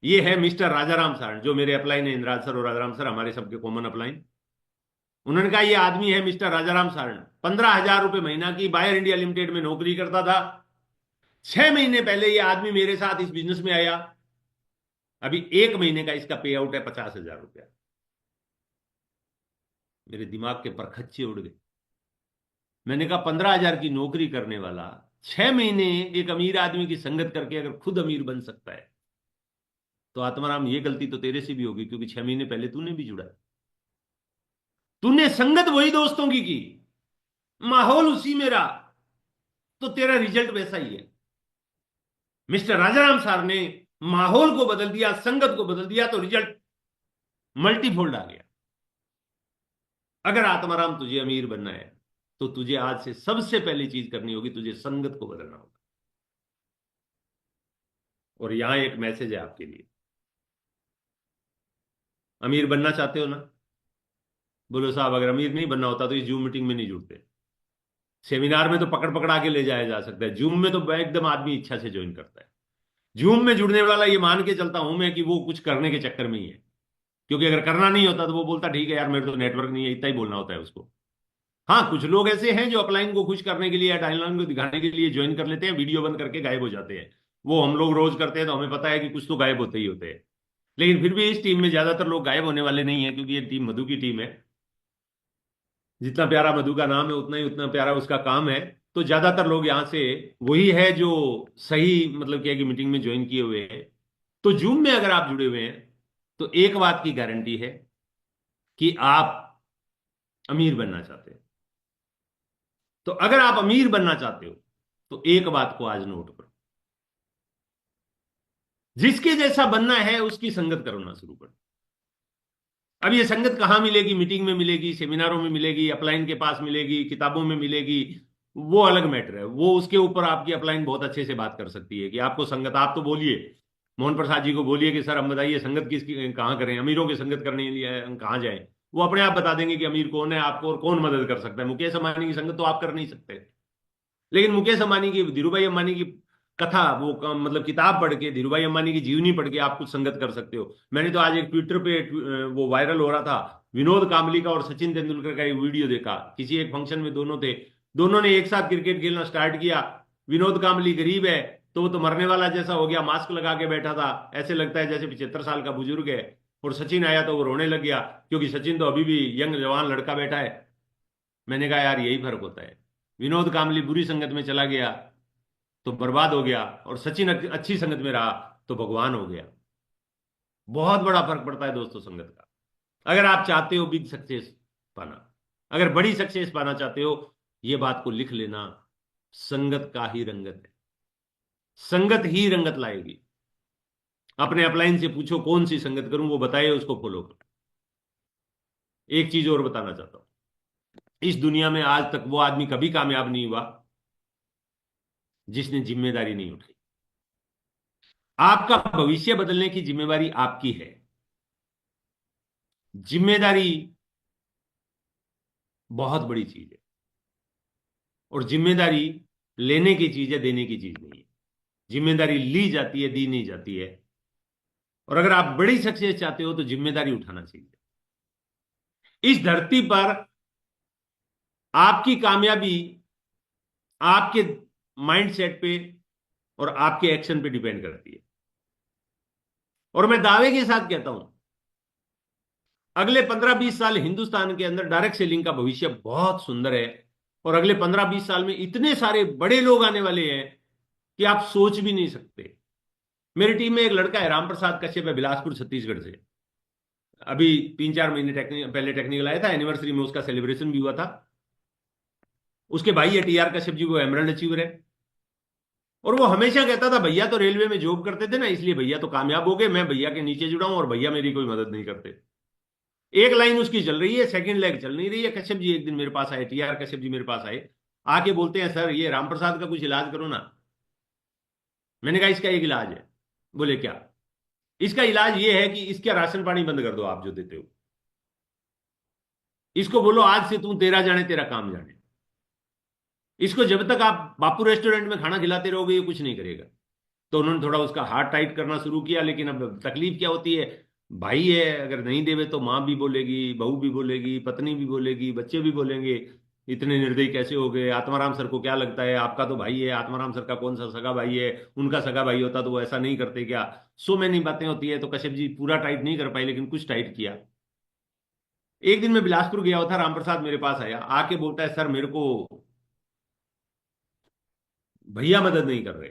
ये है मिस्टर राजाराम सर, जो मेरे अपलाइन है, इंद्राज सर और राजाराम सर, हमारे सबके कॉमन अपलाइन। उन्होंने कहा ये आदमी है मिस्टर राजाराम सारण, 15,000 रुपये महीना की बायर इंडिया लिमिटेड में नौकरी करता था। 6 महीने पहले ये आदमी मेरे साथ इस बिजनेस में आया, अभी 1 महीने का इसका पे आउट है 50,000 रुपया। मेरे दिमाग के परखच्चे उड़ गए। मैंने कहा 15,000 की नौकरी करने वाला 6 महीने एक अमीर आदमी की संगत करके अगर खुद अमीर बन सकता है, तो आत्माराम ये गलती तो तेरे से भी होगी, क्योंकि 6 महीने पहले तूने भी जुड़ा। तूने संगत वही दोस्तों की, माहौल उसी में रहा, तो तेरा रिजल्ट वैसा ही है। मिस्टर राजाराम साहब ने माहौल को बदल दिया, संगत को बदल दिया, तो रिजल्ट मल्टीफोल्ड आ गया। अगर आत्माराम तुझे अमीर बनना है, तो तुझे आज से सबसे पहली चीज करनी होगी, तुझे संगत को बदलना होगा। और यहां एक मैसेज है आपके लिए। अमीर बनना चाहते हो ना? बोलो साहब, अगर अमीर नहीं बनना होता तो इस जूम मीटिंग में नहीं जुड़ते। सेमिनार में तो पकड़ पकड़ा के ले जाया जा सकता है, जूम में तो एकदम आदमी इच्छा से ज्वाइन करता है। जूम में जुड़ने वाला ये मान के चलता हूं मैं कि वो कुछ करने के चक्कर में ही है, क्योंकि अगर करना नहीं होता तो वो बोलता ठीक है यार मेरे तो नेटवर्क नहीं है, इतना ही बोलना होता है उसको। हाँ, कुछ लोग ऐसे हैं जो अपलाइन को खुश करने के लिए या डाउनलाइन को दिखाने के लिए ज्वाइन कर लेते हैं, वीडियो बंद करके गायब हो जाते हैं। वो हम लोग रोज करते हैं, तो हमें पता है कि कुछ तो गायब होते ही होते हैं। लेकिन फिर भी इस टीम में ज्यादातर लोग गायब होने वाले नहीं है, क्योंकि ये टीम मधु की टीम है। जितना प्यारा मधु का नाम है उतना ही उतना प्यारा उसका काम है। तो ज्यादातर लोग यहाँ से वही है जो सही मतलब क्या कि मीटिंग में ज्वाइन किए हुए हैं। तो जूम में अगर आप जुड़े हुए हैं, तो एक बात की गारंटी है कि आप अमीर बनना चाहते हैं। तो अगर आप अमीर बनना चाहते हो, तो एक बात को आज नोट करो, जिसके जैसा बनना है उसकी संगत करना शुरू करो। अब ये संगत कहां मिलेगी? मीटिंग में मिलेगी, सेमिनारों में मिलेगी, अपलाइन के पास मिलेगी, किताबों में मिलेगी, वो अलग मैटर है। वो उसके ऊपर आपकी अपलाइन बहुत अच्छे से बात कर सकती है कि आपको संगत, आप तो बोलिए मोहन प्रसाद जी को बोलिए कि सर हम बताइए संगत किसकी कहाँ करें, अमीरों की संगत करने के लिए कहाँ जाए। वो अपने आप बता देंगे कि अमीर कौन है आपको और कौन मदद कर सकता है। मुकेश अंबानी की संगत तो आप कर नहीं सकते, लेकिन मुकेश अंबानी की, धीरूभाई अंबानी की कथा, वो मतलब किताब पढ़ के, धीरूभाई अंबानी की जीवनी पढ़ के आप कुछ संगत कर सकते हो। मैंने तो आज एक ट्विटर पे वो वायरल हो रहा था, विनोद कांबली का और सचिन तेंदुलकर का एक वीडियो देखा। किसी एक फंक्शन में दोनों थे, दोनों ने एक साथ क्रिकेट खेलना स्टार्ट किया। विनोद कांबली गरीब है, तो वो तो मरने वाला जैसा हो गया, मास्क लगा के बैठा था, ऐसे लगता है जैसे 75 साल का बुजुर्ग है। और सचिन आया तो वो रोने लग गया, क्योंकि सचिन तो अभी भी यंग जवान लड़का बैठा है। मैंने कहा यार यही फर्क होता है, विनोद कांबली बुरी संगत में चला गया तो बर्बाद हो गया, और सचिन अच्छी संगत में रहा तो भगवान हो गया। बहुत बड़ा फर्क पड़ता है दोस्तों संगत का। अगर आप चाहते हो बिग सक्सेस पाना, अगर बड़ी सक्सेस पाना चाहते हो, ये बात को लिख लेना, संगत का ही रंगत है, संगत ही रंगत लाएगी। अपने अपलाइन से पूछो कौन सी संगत करूं, वो बताए, उसको फॉलो करो। एक चीज और बताना चाहता हूं, इस दुनिया में आज तक वो आदमी कभी कामयाब नहीं हुआ जिसने जिम्मेदारी नहीं उठाई। आपका भविष्य बदलने की जिम्मेवारी आपकी है। जिम्मेदारी बहुत बड़ी चीज है, और जिम्मेदारी लेने की चीज है, देने की चीज नहीं है। जिम्मेदारी ली जाती है, दी नहीं जाती है। और अगर आप बड़ी सक्सेस चाहते हो, तो जिम्मेदारी उठाना चाहिए। इस धरती पर आपकी कामयाबी आपके माइंडसेट पे और आपके एक्शन पे डिपेंड करती है। और मैं दावे के साथ कहता हूं, अगले 15-20 साल हिंदुस्तान के अंदर डायरेक्ट सेलिंग का भविष्य बहुत सुंदर है। और अगले 15-20 साल में इतने सारे बड़े लोग आने वाले हैं कि आप सोच भी नहीं सकते। मेरी टीम में एक लड़का है, राम प्रसाद कश्यप है, बिलासपुर छत्तीसगढ़ से। अभी 3-4 महीने पहले टेक्निकल आया था, एनिवर्सरी में उसका सेलिब्रेशन भी हुआ था। उसके भाई है टीआर कश्यप जी, वो एमरल्ड अचीवर है। और वो हमेशा कहता था भैया तो रेलवे में जॉब करते थे ना, इसलिए भैया तो कामयाब हो गए, मैं भैया के नीचे जुड़ा हूं और भैया मेरी कोई मदद नहीं करते। एक लाइन उसकी चल रही है, सेकंड लेग चल नहीं रही है। कश्यप जी एक दिन मेरे पास आए, टीआर कश्यप जी मेरे पास आए, आके बोलते हैं सर ये रामप्रसाद का कुछ इलाज करो ना। मैंने कहा इसका एक इलाज है। बोले क्या? इसका इलाज ये है कि इसका राशन पानी बंद कर दो आप जो देते हो। इसको बोलो आज से तू तेरा जाने तेरा काम जाने। इसको जब तक आप बापू रेस्टोरेंट में खाना खिलाते रहोगे ये कुछ नहीं करेगा। तो उन्होंने थोड़ा उसका हार्ट टाइट करना शुरू किया, लेकिन अब तकलीफ क्या होती है, भाई है, अगर नहीं देवे तो माँ भी बोलेगी, बहू भी बोलेगी, पत्नी भी बोलेगी, बच्चे भी बोलेंगे इतने निर्दयी कैसे हो गए, आत्माराम सर को क्या लगता है, आपका तो भाई है, आत्माराम सर का कौन सा सगा भाई है, उनका सगा भाई होता तो वो ऐसा नहीं करते क्या। सो मैनी बातें होती है। तो कश्यप जी पूरा टाइट नहीं कर पाए, लेकिन कुछ टाइट किया। एक दिन मैं बिलासपुर गया हुआ था, रामप्रसाद मेरे पास आया, आके बोलता है सर मेरे को भैया मदद नहीं कर रहे।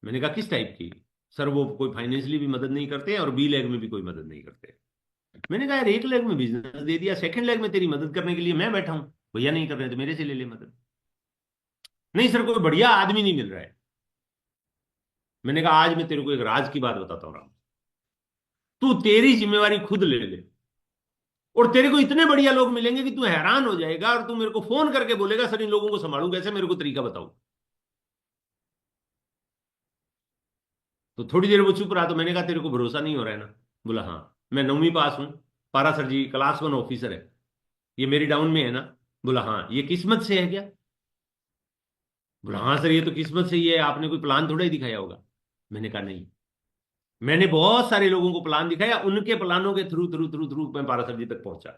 मैंने कहा किस टाइप की। सर वो कोई फाइनेंशियली भी मदद नहीं करते और बी लेग में भी कोई मदद नहीं करते। मैंने कहा यार एक लेग में बिजनेस दे दिया, सेकंड लेग में तेरी मदद करने के लिए मैं बैठा हूं, भैया नहीं कर रहे हैं तो मेरे से ले ले मदद। नहीं सर कोई बढ़िया आदमी नहीं मिल रहा है। मैंने कहा आज मैं तेरे को एक राज की बात बताता हूँ राम, तू तेरी जिम्मेवारी खुद ले ले, और तेरे को इतने बढ़िया लोग मिलेंगे कि तू हैरान हो जाएगा, और तू मेरे को फोन करके बोलेगा सर इन लोगों को संभालू कैसे, मेरे को तरीका बताओ। तो थोड़ी देर वो चुप रहा, तो मैंने कहा तेरे को भरोसा नहीं हो रहा है ना। बोला हाँ, मैं 9वीं पास हूं, पारा सर जी क्लास 1 ऑफिसर है, ये मेरी डाउन में है ना। बोला हाँ, ये किस्मत से है क्या। बोला हाँ सर ये तो किस्मत से ही है, आपने कोई प्लान थोड़ा ही दिखाया होगा। मैंने कहा नहीं, मैंने बहुत सारे लोगों को प्लान दिखाया, उनके प्लानों के थ्रू थ्रू थ्रू थ्रू मैं पारा सर जी तक पहुंचा।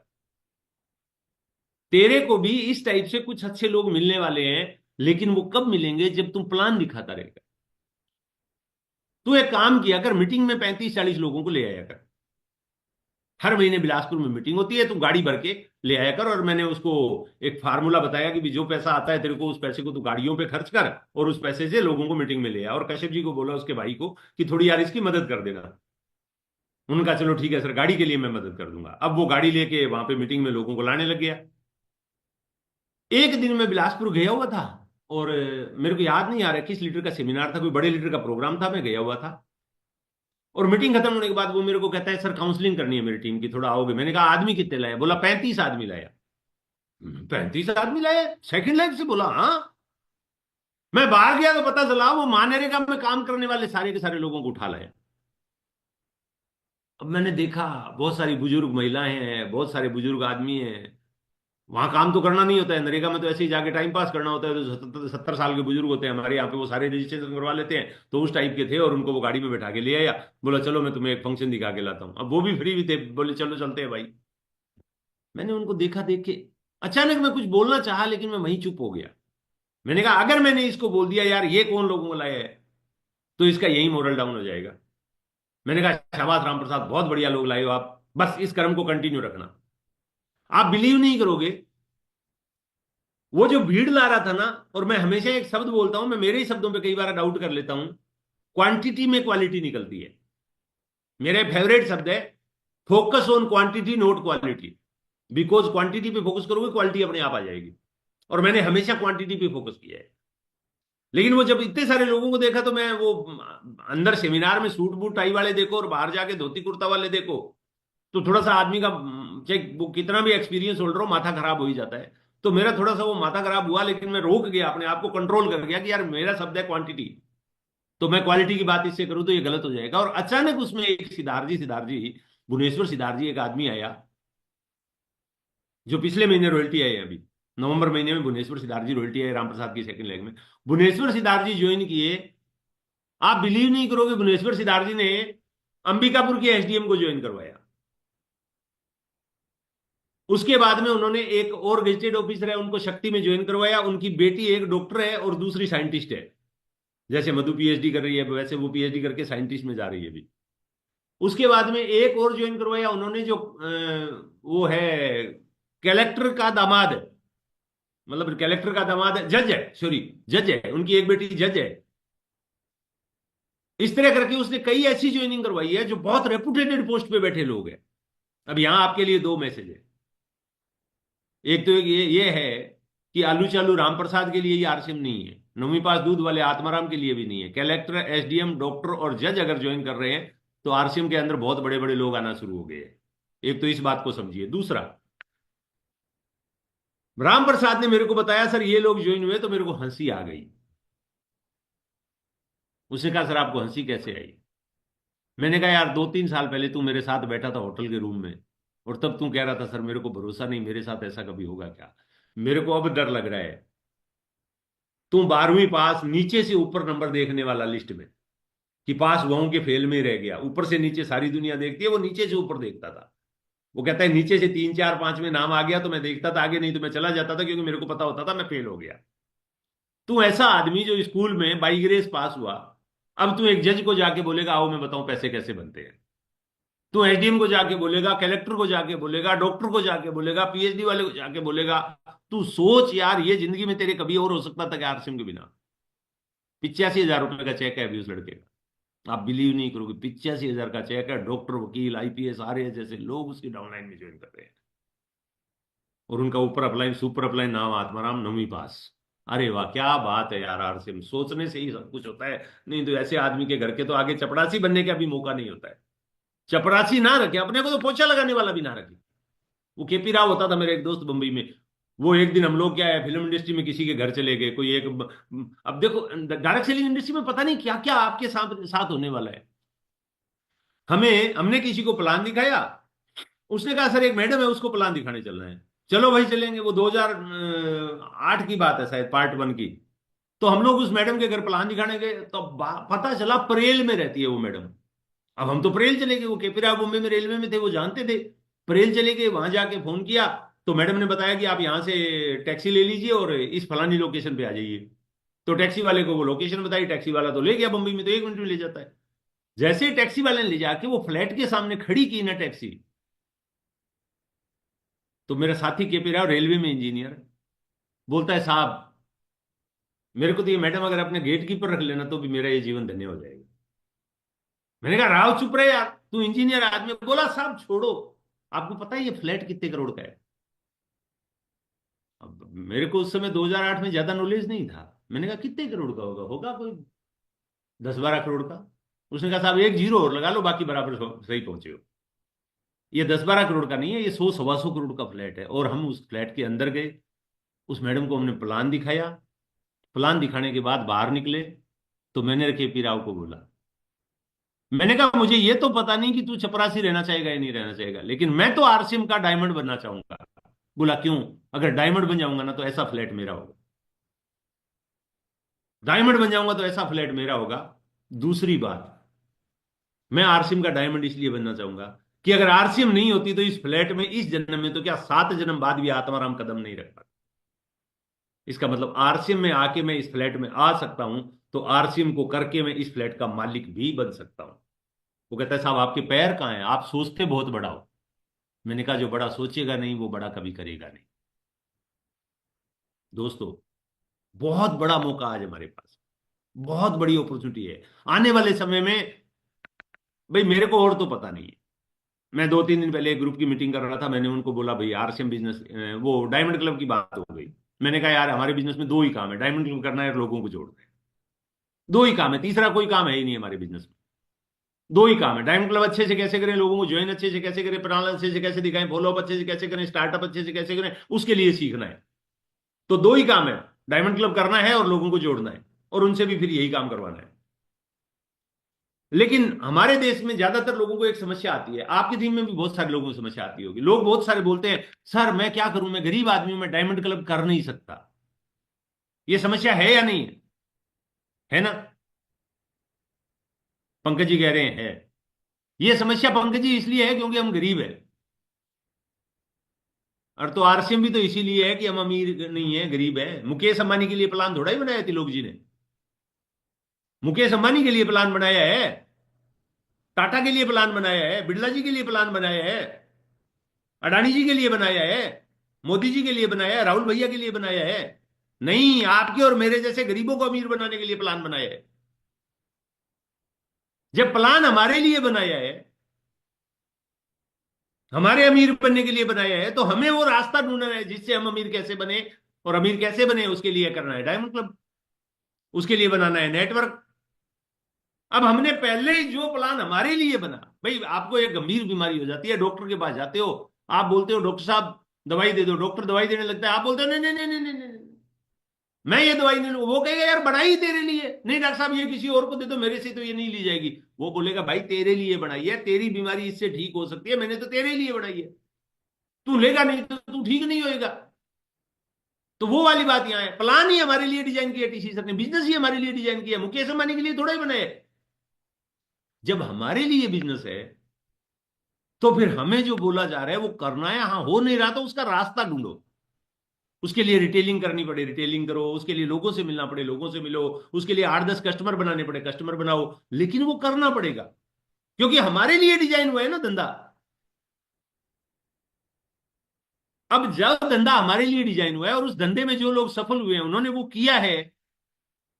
तेरे को भी इस टाइप से कुछ अच्छे लोग मिलने वाले हैं, लेकिन वो कब मिलेंगे जब तुम प्लान दिखाता रहेगा। तू एक काम किया कर, मीटिंग में 35-40 लोगों को ले आया कर। हर महीने बिलासपुर में मीटिंग होती है, तू गाड़ी भर के ले आया कर। और मैंने उसको एक फार्मूला बताया कि भी जो पैसा आता है तेरे को, उस पैसे को तू गाड़ियों पे खर्च कर, और उस पैसे से लोगों को मीटिंग में ले आ। और कश्यप जी को बोला, उसके भाई को, कि थोड़ी यार इसकी मदद कर देना। उनका चलो ठीक है सर, गाड़ी के लिए मैं मदद कर दूंगा। अब वो गाड़ी लेके वहां पे मीटिंग में लोगों को लाने लग गया। एक दिन मैं बिलासपुर गया हुआ था, और मेरे को याद नहीं आ रहा किस लीडर का सेमिनार था, कोई बड़े लीडर का प्रोग्राम था, मैं गया हुआ था। और मीटिंग खत्म होने के बाद वो मेरे को कहता है सर काउंसलिंग करनी है मेरी टीम की, थोड़ा आओगे। मैंने कहा आदमी कितने लाए। बोला 35 आदमी लाया। 35 आदमी लाए सेकंड लाइफ से। बोला हाँ। मैं बाहर गया तो पता चला वो मानरेगा में काम करने वाले सारे के सारे लोगों को उठा लाया। अब मैंने देखा बहुत सारी बुजुर्ग महिलाएं हैं, बहुत सारे बुजुर्ग आदमी हैं। वहां काम तो करना नहीं होता है, नरेगा में तो ऐसे ही जाके टाइम पास करना होता है। तो 70 साल के बुजुर्ग होते हैं हमारे यहाँ पे, वो सारे रजिस्ट्रेशन करवा लेते हैं। तो उस टाइप के थे, और उनको वो गाड़ी में बैठा के ले आया। बोला चलो मैं तुम्हें एक फंक्शन दिखा के लाता हूँ। अब वो भी फ्री भी थे, बोले चलो चलते हैं भाई। मैंने उनको देखा, देख के अचानक मैं कुछ बोलना चाहा, लेकिन मैं वहीं चुप हो गया। मैंने कहा अगर मैंने इसको बोल दिया यार ये कौन लोगों को लाया है, तो इसका यही मोरल डाउन हो जाएगा। मैंने कहा शाबाश राम प्रसाद, बहुत बढ़िया लोग लाए हो आप, बस इस क्रम को कंटिन्यू रखना। आप बिलीव नहीं करोगे, वो जो भीड़ ला रहा था ना, और मैं हमेशा एक शब्द बोलता हूं, मैं मेरे ही शब्दों पे कई बार डाउट कर लेता हूं, क्वांटिटी में क्वालिटी निकलती है। मेरे फेवरेट शब्द है, focus on quantity not quality. Because quantity पे फोकस करोगे, क्वालिटी अपने आप आ जाएगी। और मैंने हमेशा क्वांटिटी पे फोकस किया है। लेकिन वो जब इतने सारे लोगों को देखा, तो मैं वो अंदर सेमिनार में सूट बूट टाई वाले देखो, और बाहर जाके धोती कुर्ता वाले देखो, तो थोड़ा सा आदमी का चाहे वो कितना भी एक्सपीरियंस होल्डर हो, माथा खराब हो ही जाता है। तो मेरा थोड़ा सा वो माथा खराब हुआ, लेकिन मैं रोक गया, अपने आप को कंट्रोल कर गया कि यार मेरा शब्द है क्वांटिटी, तो मैं क्वालिटी की बात इससे करूं तो ये गलत हो जाएगा। और अचानक उसमें एक सिद्धार्थ जी भुवनेश्वर सिद्धार्थ जी एक आदमी आया, जो पिछले महीने रॉयल्टी आए अभी नवंबर महीने में, भुवनेश्वर सिद्धार्थ जी रॉयल्टी आए रामप्रसाद की सेकंड लेग में। भुवनेश्वर सिद्धार्थ जी ज्वाइन किए। आप बिलीव नहीं करोगे, भुवनेश्वर सिद्धार्थ जी ने अंबिकापुर के एसडीएम को ज्वाइन करवाया। उसके बाद में उन्होंने एक और गेजेटेड ऑफिसर है उनको शक्ति में ज्वाइन करवाया। उनकी बेटी एक डॉक्टर है और दूसरी साइंटिस्ट है। जैसे मधु पीएचडी कर रही है, वैसे वो पीएचडी करके साइंटिस्ट में जा रही है अभी। उसके बाद में एक और ज्वाइन करवाया उन्होंने, जो वो है कलेक्टर का दामाद है, मतलब कलेक्टर का दामाद है, जज है, सॉरी जज है, उनकी एक बेटी जज है। इस तरह करके उसने कई ऐसी ज्वाइनिंग करवाई है जो बहुत रेपुटेटेड पोस्ट पे बैठे लोग हैं। अब यहां आपके लिए दो मैसेज है। एक तो ये है कि आलू चालू रामप्रसाद के लिए ये आरसीएम नहीं है, 9वीं पास दूध वाले आत्माराम के लिए भी नहीं है। कलेक्टर, एसडीएम, डॉक्टर और जज अगर ज्वाइन कर रहे हैं, तो आरसीएम के अंदर बहुत बड़े बड़े लोग आना शुरू हो गए हैं। एक तो इस बात को समझिए। दूसरा, रामप्रसाद ने मेरे को बताया सर ये लोग ज्वाइन हुए, तो मेरे को हंसी आ गई। उसने कहा सर आपको हंसी कैसे आई। मैंने कहा यार 2-3 साल पहले तू मेरे साथ बैठा था होटल के रूम में, और तब तू कह रहा था सर मेरे को भरोसा नहीं, मेरे साथ ऐसा कभी होगा क्या। मेरे को अब डर लग रहा है। तू 12वीं पास नीचे से ऊपर नंबर देखने वाला लिस्ट में, कि पास हुआ हूं कि फेल में रह गया। ऊपर से नीचे सारी दुनिया देखती है, वो नीचे से ऊपर देखता था। वो कहता है नीचे से 3 4 5 में नाम आ गया तो मैं देखता था आगे, नहीं तो मैं चला जाता था, क्योंकि मेरे को पता होता था मैं फेल हो गया। तू ऐसा आदमी जो स्कूल में बाई ग्रेस पास हुआ, अब तू एक जज को जाके बोलेगा आओ मैं बताऊं पैसे कैसे बनते हैं। तू एसडीएम को जाके बोलेगा, कलेक्टर को जाके बोलेगा, डॉक्टर को जाके बोलेगा, पीएचडी वाले को जाके बोलेगा। तू सोच यार, ये जिंदगी में तेरे कभी और हो सकता था कि आरसीएम के बिना। 85,000 रुपए का चेक है अभी उस लड़के का, आप बिलीव नहीं करोगे, 85,000 का चेक है। डॉक्टर, वकील, आईपीएस, आरएएस जैसे लोग उसकी डाउनलाइन में ज्वाइन कर रहे हैं। और उनका ऊपर अपलाइन सुपर अपलाइन नाम आत्माराम, 9वीं पास। अरे वाह, क्या बात है यार। आरसीएम सोचने से ही सब कुछ होता है। नहीं तो ऐसे आदमी के घर के तो आगे चपड़ासी बनने का भी मौका नहीं होता है। चपरासी ना रखे अपने को, तो पोछा लगाने वाला भी ना रखे। वो केपी राव होता था मेरा एक दोस्त बंबई में। वो एक दिन हम लोग क्या है, फिल्म इंडस्ट्री में किसी के घर चले गए, कोई एक अब देखो डायरेक्ट सेलिंग इंडस्ट्री में पता नहीं क्या क्या आपके साथ साथ होने वाला है। हमने किसी को प्लान दिखाया, उसने कहा सर एक मैडम है उसको प्लान दिखाने चलना है। चलो भाई चलेंगे। वो 2008 की बात है शायद, पार्ट 1 की। तो हम लोग उस मैडम के घर प्लान दिखाने गए, तो पता चला परेल में रहती है वो मैडम। अब हम तो परेल चले गए, वो केपी राव बॉम्बे में रेलवे में थे, वो जानते थे। परेल चले गए, वहां जाके फोन किया तो मैडम ने बताया कि आप यहाँ से टैक्सी ले लीजिए और इस फलानी लोकेशन पे आ जाइए। तो टैक्सी वाले को वो लोकेशन बताई, टैक्सी वाला तो ले गया बम्बई में, तो 1 मिनट में ले जाता है। जैसे ही टैक्सी वाले ने ले जाके वो फ्लैट के सामने खड़ी की ना टैक्सी, तो मेरा साथी केपी राव रेलवे में इंजीनियर बोलता है साहब, मेरे को तो ये मैडम अगर अपने गेट कीपर रख लेना तो भी मेरा ये जीवन धन्य हो जाएगा। मैंने कहा राव चुप रहे यार, तू इंजीनियर आदमी। बोला साहब छोड़ो, आपको पता है ये फ्लैट कितने करोड़ का है। अब मेरे को उस समय 2008 में ज्यादा नॉलेज नहीं था। मैंने कहा कितने करोड़ का होगा, होगा कोई 10 12 करोड़ का। उसने कहा साहब एक जीरो और लगा लो, बाकी बराबर सही पहुंचे हो। ये 10 12 करोड़ का नहीं है, ये 100 125 करोड़ का फ्लैट है। और हम उस फ्लैट के अंदर गए, उस मैडम को हमने प्लान दिखाया। प्लान दिखाने के बाद बाहर निकले, तो मैंने केपी राव को बोला, मैंने कहा मुझे ये तो पता नहीं कि तू चपरासी रहना चाहेगा या नहीं रहना चाहेगा, लेकिन मैं तो आरसीएम का डायमंड बनना चाहूंगा। बोला क्यों? अगर डायमंड बन जाऊंगा ना तो ऐसा फ्लैट मेरा होगा। डायमंड बन जाऊंगा तो ऐसा फ्लैट मेरा होगा। दूसरी बात, मैं आरसीएम का डायमंड इसलिए बनना चाहूंगा कि अगर आरसीएम नहीं होती तो इस फ्लैट में इस जन्म में तो क्या 7 जन्म बाद भी आत्माराम कदम नहीं रख पाता। इसका मतलब आरसीएम में आके मैं इस फ्लैट में आ सकता हूं, तो आरसीएम को करके मैं इस फ्लैट का मालिक भी बन सकता हूं। वो कहता है साहब आपके पैर कहाँ हैं, आप सोचते बहुत बड़ा हो। मैंने कहा जो बड़ा सोचेगा नहीं वो बड़ा कभी करेगा नहीं। दोस्तों, बहुत बड़ा मौका आज हमारे पास, बहुत बड़ी अपॉर्चुनिटी है आने वाले समय में। भाई मेरे को और तो पता नहीं है। मैं 2 3 दिन पहले एक ग्रुप की मीटिंग कर रहा था, मैंने उनको बोला भाई आरसीएम बिजनेस, वो डायमंड क्लब की बात हो गई। मैंने कहा यार हमारे बिजनेस में 2 ही काम है, डायमंड क्लब करना है और लोगों को जोड़ना है। 2 ही काम है, तीसरा कोई काम है ही नहीं हमारे बिजनेस में। 2 ही काम है, डायमंड क्लब अच्छे से कैसे करें, लोगों को ज्वाइन अच्छे से कैसे करें, प्रणाली अच्छे से कैसे दिखाएं, फॉलोअप अच्छे से कैसे करें, स्टार्टअप अच्छे से कैसे करें, उसके लिए सीखना है। तो 2 ही काम है, डायमंड क्लब करना है और लोगों को जोड़ना है, और उनसे भी फिर यही काम करवाना है। लेकिन हमारे देश में ज्यादातर लोगों को एक समस्या आती है, आपकी टीम में भी बहुत सारे लोगों को समस्या आती होगी। लोग बहुत सारे बोलते हैं सर मैं क्या करूं, मैं गरीब आदमी हूं, मैं डायमंड क्लब कर नहीं सकता। ये समस्या है या नहीं है? है ना? पंकज जी कह रहे हैं है। ये समस्या पंकज जी इसलिए है क्योंकि हम गरीब है। और तो आरसीएम भी तो इसीलिए है कि हम अमीर नहीं है, गरीब है। मुकेश अंबानी के लिए प्लान थोड़ा ही बनाया तिलोक जी ने। मुकेश अंबानी के लिए प्लान बनाया है, टाटा के लिए प्लान बनाया है, बिरला जी के लिए प्लान बनाया है, अडानी जी के लिए बनाया है, मोदी जी के लिए बनाया है, राहुल भैया के लिए बनाया है। नहीं, आपके और मेरे जैसे गरीबों को अमीर बनाने के लिए प्लान बनाया है। जब प्लान हमारे लिए बनाया है, हमारे अमीर बनने के लिए बनाया है, तो हमें वो रास्ता ढूंढना है जिससे हम अमीर कैसे बने। और अमीर कैसे बने उसके लिए करना है डायमंड क्लब, उसके लिए बनाना है नेटवर्क। अब हमने पहले ही जो प्लान हमारे लिए बना, भाई आपको एक गंभीर बीमारी हो जाती है, डॉक्टर के पास जाते हो, आप बोलते हो डॉक्टर साहब दवाई दे दो, डॉक्टर दवाई देने लगता है, आप बोलते हो नहीं नहीं नहीं नहीं नहीं नहीं नहीं, मैं ये दवाई नहीं लूँ। वो कहेगा यार बनाई तेरे लिए, नहीं डॉक्टर साहब ये किसी और को दे दो, मेरे से तो ये नहीं ली जाएगी। वो बोलेगा भाई तेरे लिए बनाई है, तेरी बीमारी इससे ठीक हो सकती है, मैंने तो तेरे लिए बनाई है। तू लेगा नहीं तो तू ठीक नहीं होएगा। तो वो वाली बात यहाँ है, प्लान ही हमारे लिए डिजाइन किया टीसी सर ने, बिजनेस ही हमारे लिए डिजाइन किया, मुकेश अंबानी के लिए थोड़ा ही बनाया है। जब हमारे लिए बिजनेस है तो फिर हमें जो बोला जा रहा है वो करना है। हाँ, हो नहीं रहा तो उसका रास्ता ढूंढो। उसके लिए रिटेलिंग करनी पड़े रिटेलिंग करो, उसके लिए लोगों से मिलना पड़े लोगों से मिलो, उसके लिए 8-10 कस्टमर बनाने पड़े कस्टमर बनाओ, लेकिन वो करना पड़ेगा, क्योंकि हमारे लिए डिजाइन हुआ है ना धंधा। अब जब धंधा हमारे लिए डिजाइन हुआ है और उस धंधे में जो लोग सफल हुए हैं उन्होंने वो किया है,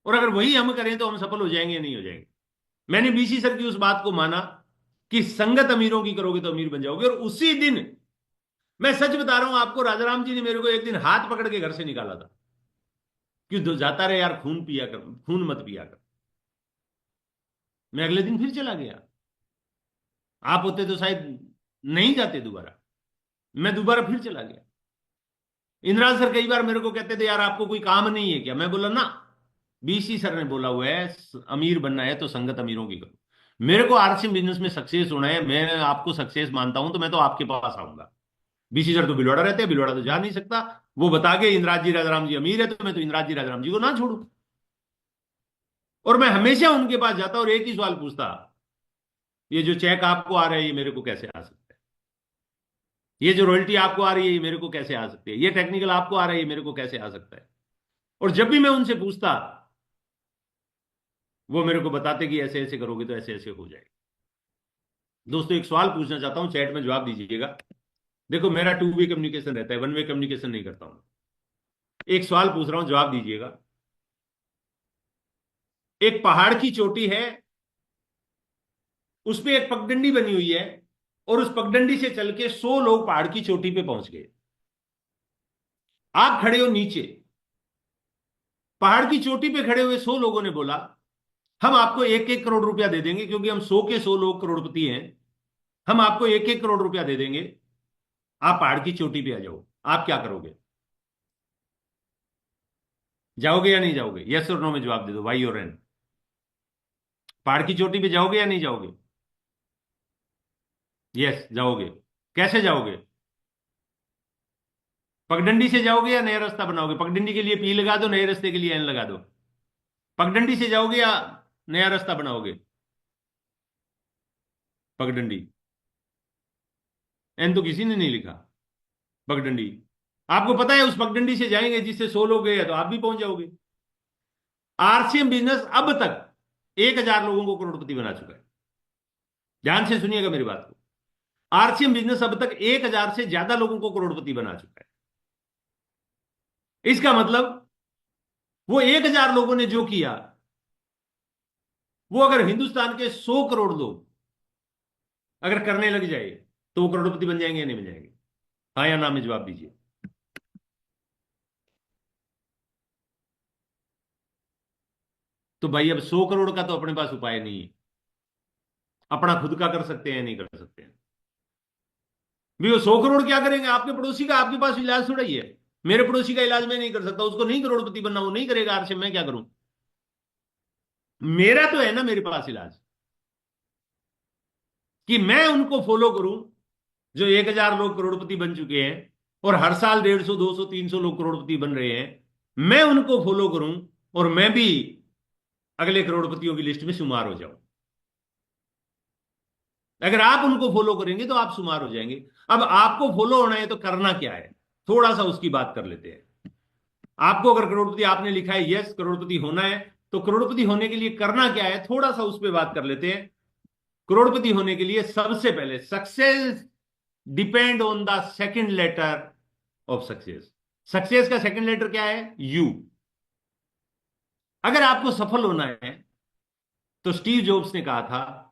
और अगर वही हम करें तो हम सफल हो जाएंगे या नहीं हो जाएंगे। मैंने बीसी सर की उस बात को माना कि संगत अमीरों की करोगे तो अमीर बन जाओगे, और उसी दिन, मैं सच बता रहा हूं आपको, राजाराम जी ने मेरे को एक दिन हाथ पकड़ के घर से निकाला था कि जाता रहे यार, खून पिया कर, खून मत पिया कर। मैं अगले दिन फिर चला गया। आप होते तो शायद नहीं जाते दोबारा। मैं दोबारा फिर चला गया। इंदिरा सर कई बार मेरे को कहते थे यार आपको कोई काम नहीं है क्या, मैं बोला ना, बीसी सर ने बोला हुआ है अमीर बनना है तो संगत अमीरों की करो। मेरे को आरसी बिजनेस में सक्सेस होना है, मैं आपको सक्सेस मानता हूं तो मैं तो आपके पास आऊंगा। बीसी सर तो भिलवाड़ा रहते हैं, भिलवाड़ा तो जा नहीं सकता। वो बता के इंदिराज जी राजाराम जी अमीर है तो मैं तो इंदिराज जी राजाराम जी को ना छोड़ू। और मैं हमेशा उनके पास जाता और एक ही सवाल पूछता, ये जो चेक आपको आ रहा है ये मेरे को कैसे आ सकता है, ये जो रॉयल्टी आपको आ रही है ये मेरे को कैसे आ सकती है, ये टेक्निकल आपको आ रहा है ये मेरे को कैसे आ सकता है। और जब भी मैं उनसे पूछता वो मेरे को बताते कि ऐसे ऐसे करोगे तो ऐसे ऐसे हो जाएगा। दोस्तों एक सवाल पूछना चाहता हूं, चैट में जवाब दीजिएगा। देखो मेरा 2 वे कम्युनिकेशन रहता है, 1 वे कम्युनिकेशन नहीं करता हूं। एक सवाल पूछ रहा हूं, जवाब दीजिएगा। एक पहाड़ की चोटी है, उस पे एक पगडंडी बनी हुई है, और उस पगडंडी से चल के 100 लोग पहाड़ की चोटी पे पहुंच गए। आप खड़े हो नीचे। पहाड़ की चोटी पे खड़े हुए 100 लोगों ने बोला हम आपको 1-1 करोड़ रुपया दे देंगे, क्योंकि हम 100 के 100 लोग करोड़पति हैं, हम आपको 1-1 करोड़ रुपया दे देंगे, आप पहाड़ की चोटी पे आ जाओ। आप क्या करोगे? जाओगे या नहीं जाओगे? यस और नो में जवाब दे दो, वाई और एन। पहाड़ की चोटी पे जाओगे या नहीं जाओगे? यस जाओगे। कैसे जाओगे? पगडंडी से जाओगे या नया रास्ता बनाओगे? पगडंडी के लिए पी लगा दो, नए रास्ते के लिए एन लगा दो। पगडंडी से जाओगे या नया रास्ता बनाओगे? पगडंडी। एन तो किसी ने नहीं लिखा। पगडंडी। आपको पता है उस पगडंडी से जाएंगे जिससे 100 लोग गए तो आप भी पहुंच जाओगे। आरसीएम बिजनेस अब तक 1,000 लोगों को करोड़पति बना चुका है। ध्यान से सुनिएगा मेरी बात को। आरसीएम बिजनेस अब तक 1,000 से ज्यादा लोगों को करोड़पति बना चुका है। इसका मतलब वो 1,000 लोगों ने जो किया, वो अगर हिंदुस्तान के 100 करोड़ लोग अगर करने लग जाए तो वो करोड़पति बन जाएंगे या नहीं बन जाएंगे? हाँ या ना में जवाब दीजिए। तो भाई अब 100 करोड़ का तो अपने पास उपाय नहीं है। अपना खुद का कर सकते हैं या नहीं कर सकते हैं? भी वो 100 करोड़ क्या करेंगे? आपके पड़ोसी का आपके पास इलाज थोड़ा ही है। मेरे पड़ोसी का इलाज मैं नहीं कर सकता, उसको नहीं करोड़पति बनना, वो नहीं करेगा आरसे, मैं क्या करूं? मेरा तो है ना मेरे पास इलाज, कि मैं उनको फॉलो करूं जो 1,000 लोग करोड़पति बन चुके हैं, और हर साल 150, 200, 300 लोग करोड़पति बन रहे हैं। मैं उनको फॉलो करूं और मैं भी अगले करोड़पतियों की लिस्ट में शुमार हो जाऊं। अगर आप उनको फॉलो करेंगे तो आप शुमार हो जाएंगे। अब आपको फॉलो होना है तो करना क्या है, थोड़ा सा उसकी बात कर लेते हैं। आपको अगर करोड़पति आपने लिखा है, यस करोड़पति होना है, तो करोड़पति होने के लिए करना क्या है, थोड़ा सा उस पर बात कर लेते हैं। करोड़पति होने के लिए सबसे पहले success depend on the second letter of success. Success का सेकंड लेटर क्या है? यू। अगर आपको सफल होना है तो स्टीव जॉब्स ने कहा था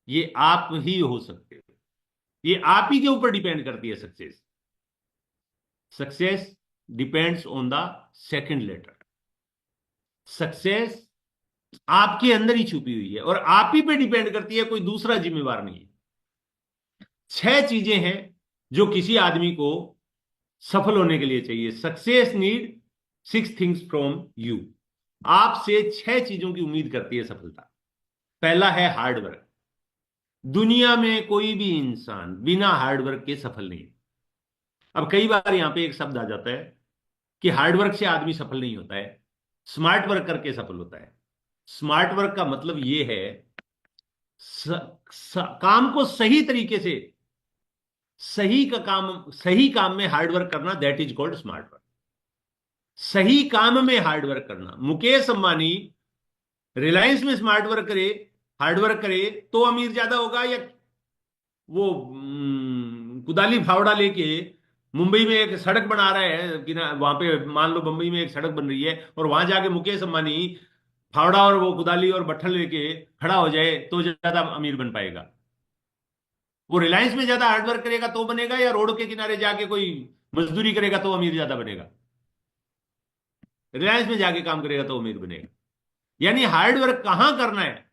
ये आप ही हो सकते हो, ये आप ही के ऊपर डिपेंड करती है success. Success depends on the second letter. Success आपके अंदर ही छुपी हुई है और आप ही पे डिपेंड करती है, कोई दूसरा जिम्मेवार नहीं है। 6 चीजें हैं जो किसी आदमी को सफल होने के लिए चाहिए। Success need 6 things from you. आपसे 6 चीजों की उम्मीद करती है सफलता। पहला है हार्डवर्क। दुनिया में कोई भी इंसान बिना हार्डवर्क के सफल नहीं है। अब कई बार यहां पे एक शब्द आ जाता है कि हार्डवर्क से आदमी सफल नहीं होता है, स्मार्ट वर्क करके सफल होता है। स्मार्ट वर्क का मतलब यह है, काम को सही तरीके से, सही काम में हार्डवर्क करना, that is called smart work. सही काम में हार्डवर्क करना। मुकेश अंबानी रिलायंस में स्मार्ट वर्क करे, हार्डवर्क करे, तो अमीर ज्यादा होगा, या वो कुदाली फावड़ा लेके मुंबई में एक सड़क बना रहा है कि ना, वहां पे मान लो मुंबई में एक सड़क बन रही है और वहां जाके मुकेश अंबानी फावड़ा और वो कुदाली और बट्ठल लेके खड़ा हो जाए तो ज्यादा अमीर बन पाएगा? वो रिलायंस में ज्यादा हार्डवर्क करेगा तो बनेगा, या रोड के किनारे जाके कोई मजदूरी करेगा तो अमीर ज्यादा बनेगा? रिलायंस में जाके काम करेगा तो अमीर बनेगा। यानी हार्डवर्क कहां करना है,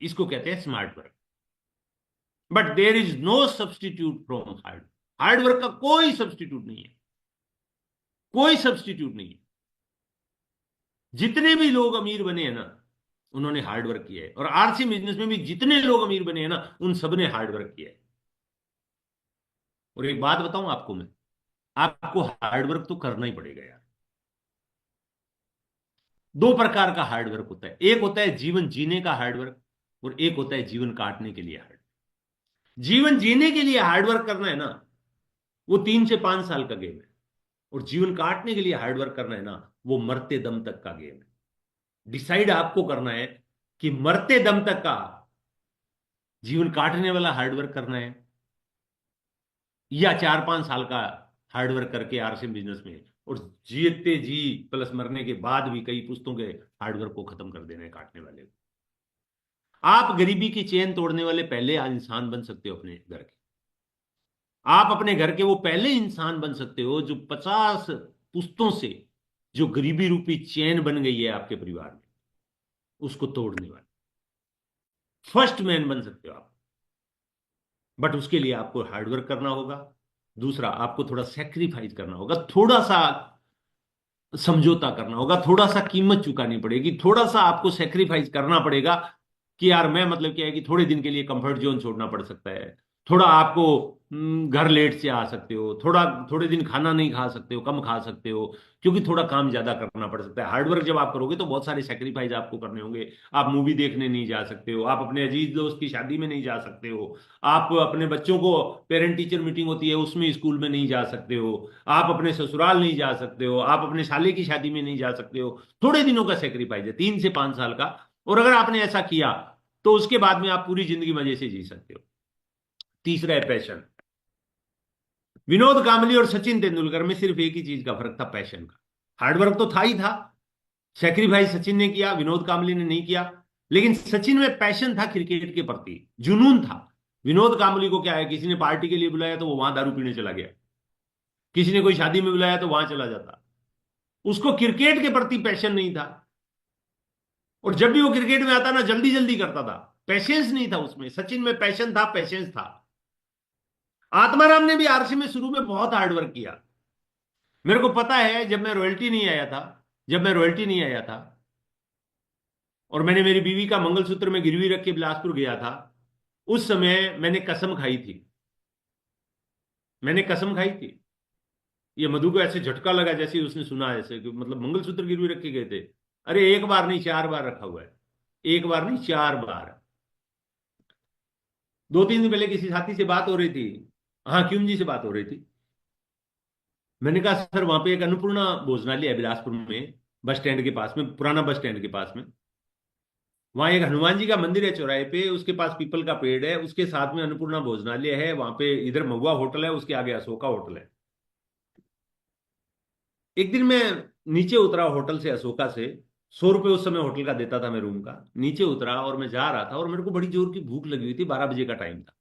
इसको कहते हैं smart work. But there is no substitute from hard work का कोई सब्सटीट्यूट नहीं है, कोई सब्सटीट्यूट नहीं है। जितने भी लोग अमीर बने हैं ना, उन्होंने हार्डवर्क किया है। और आरसी बिजनेस में भी जितने लोग अमीर बने हैं ना, उन सबने हार्डवर्क किया है। और एक बात बताऊं आपको मैं, आपको हार्डवर्क तो करना ही पड़ेगा यार। दो प्रकार का हार्डवर्क होता है, एक होता है जीवन जीने का हार्डवर्क, और एक होता है जीवन काटने के लिए हार्ड। जीवन जीने के लिए हार्डवर्क करना है ना, वो 3 से 5 साल का गेम है। और जीवन काटने के लिए हार्डवर्क करना है ना, वो मरते दम तक का गेम है। डिसाइड आपको करना है कि मरते दम तक का जीवन काटने वाला हार्डवर्क करना है, या 4-5 साल का हार्डवर्क करके आरसीएम बिजनेस में और जीते जी प्लस मरने के बाद भी कई पुश्तों के हार्डवर्क को खत्म कर देना है, काटने वाले को। आप गरीबी की चेन तोड़ने वाले पहले इंसान बन सकते हो अपने घर के। आप अपने घर के वो पहले इंसान बन सकते हो जो 50 पुश्तों से जो गरीबी रूपी चेन बन गई है आपके परिवार में, उसको तोड़ने वाले फर्स्ट मैन बन सकते हो आप। बट उसके लिए आपको हार्डवर्क करना होगा। दूसरा, आपको थोड़ा सेक्रीफाइस करना होगा, थोड़ा सा समझौता करना होगा, थोड़ा सा कीमत चुकानी पड़ेगी, थोड़ा सा आपको सेक्रीफाइस करना पड़ेगा। कि यार मैं मतलब क्या है कि थोड़े दिन के लिए कंफर्ट जोन छोड़ना पड़ सकता है। थोड़ा आपको घर लेट से आ सकते हो, थोड़े दिन खाना नहीं खा सकते हो, कम खा सकते हो, क्योंकि थोड़ा काम ज्यादा करना पड़ सकता है। हार्डवर्क जब आप करोगे तो बहुत सारे सेक्रीफाइस आपको करने होंगे। आप मूवी देखने नहीं जा सकते हो, आप अपने अजीज दोस्त की शादी में नहीं जा सकते हो, आप अपने बच्चों को, पेरेंट टीचर मीटिंग होती है उसमें स्कूल में नहीं जा सकते हो, आप अपने ससुराल नहीं जा सकते हो, आप अपने साले की शादी में नहीं जा सकते हो। थोड़े दिनों का सेक्रीफाइस है, 3 से 5 साल का। और अगर आपने ऐसा किया तो उसके बाद में आप पूरी जिंदगी मजे से जी सकते हो। तीसरा है पैशन। विनोद कांबली और सचिन तेंदुलकर में सिर्फ एक ही चीज का फर्क था, पैशन का। हार्डवर्क तो था ही था, सेक्रीफाइस सचिन ने किया, विनोद कांबली ने नहीं किया। लेकिन सचिन में पैशन था, क्रिकेट के प्रति जुनून था। विनोद कांबली को क्या है, किसी ने पार्टी के लिए बुलाया तो वो वहां दारू पीने चला गया, किसी ने कोई शादी में बुलाया तो वहां चला जाता। उसको क्रिकेट के प्रति पैशन नहीं था। और जब भी वो क्रिकेट में आता ना, जल्दी जल्दी करता था, पेशेंस नहीं था उसमें। सचिन में पैशन था, पेशेंस था। आत्माराम ने भी आरसी में शुरू में बहुत हार्डवर्क किया। मेरे को पता है, जब मैं रॉयल्टी नहीं आया था और मैंने मेरी बीवी का मंगलसूत्र में गिरवी रख के बिलासपुर गया था, उस समय मैंने कसम खाई थी। मैंने कसम खाई थी। ये मधु को ऐसे झटका लगा जैसे ही उसने सुना, ऐसे कि मतलब मंगलसूत्र गिरवी रख के गए थे। अरे एक बार नहीं 4 बार रखा हुआ है, एक बार नहीं 4 बार। 2-3 दिन पहले किसी साथी से बात हो रही थी, हाँ क्यूम जी से बात हो रही थी। मैंने कहा सर वहां पे एक अन्नपूर्णा भोजनालय है बिलासपुर में, बस स्टैंड के पास में, पुराना बस स्टैंड के पास में। वहां एक हनुमान जी का मंदिर है चौराहे पे, उसके पास पीपल का पेड़ है, उसके साथ में अन्नपूर्णा भोजनालय है। वहां पे इधर महुआ होटल है, उसके आगे अशोका होटल है। एक दिन मैं नीचे उतरा होटल से, अशोका से। 100 रुपये उस समय होटल का देता था मैं रूम का। नीचे उतरा और मैं जा रहा था और मेरे को बड़ी जोर की भूख लगी हुई थी, 12 बजे का टाइम था।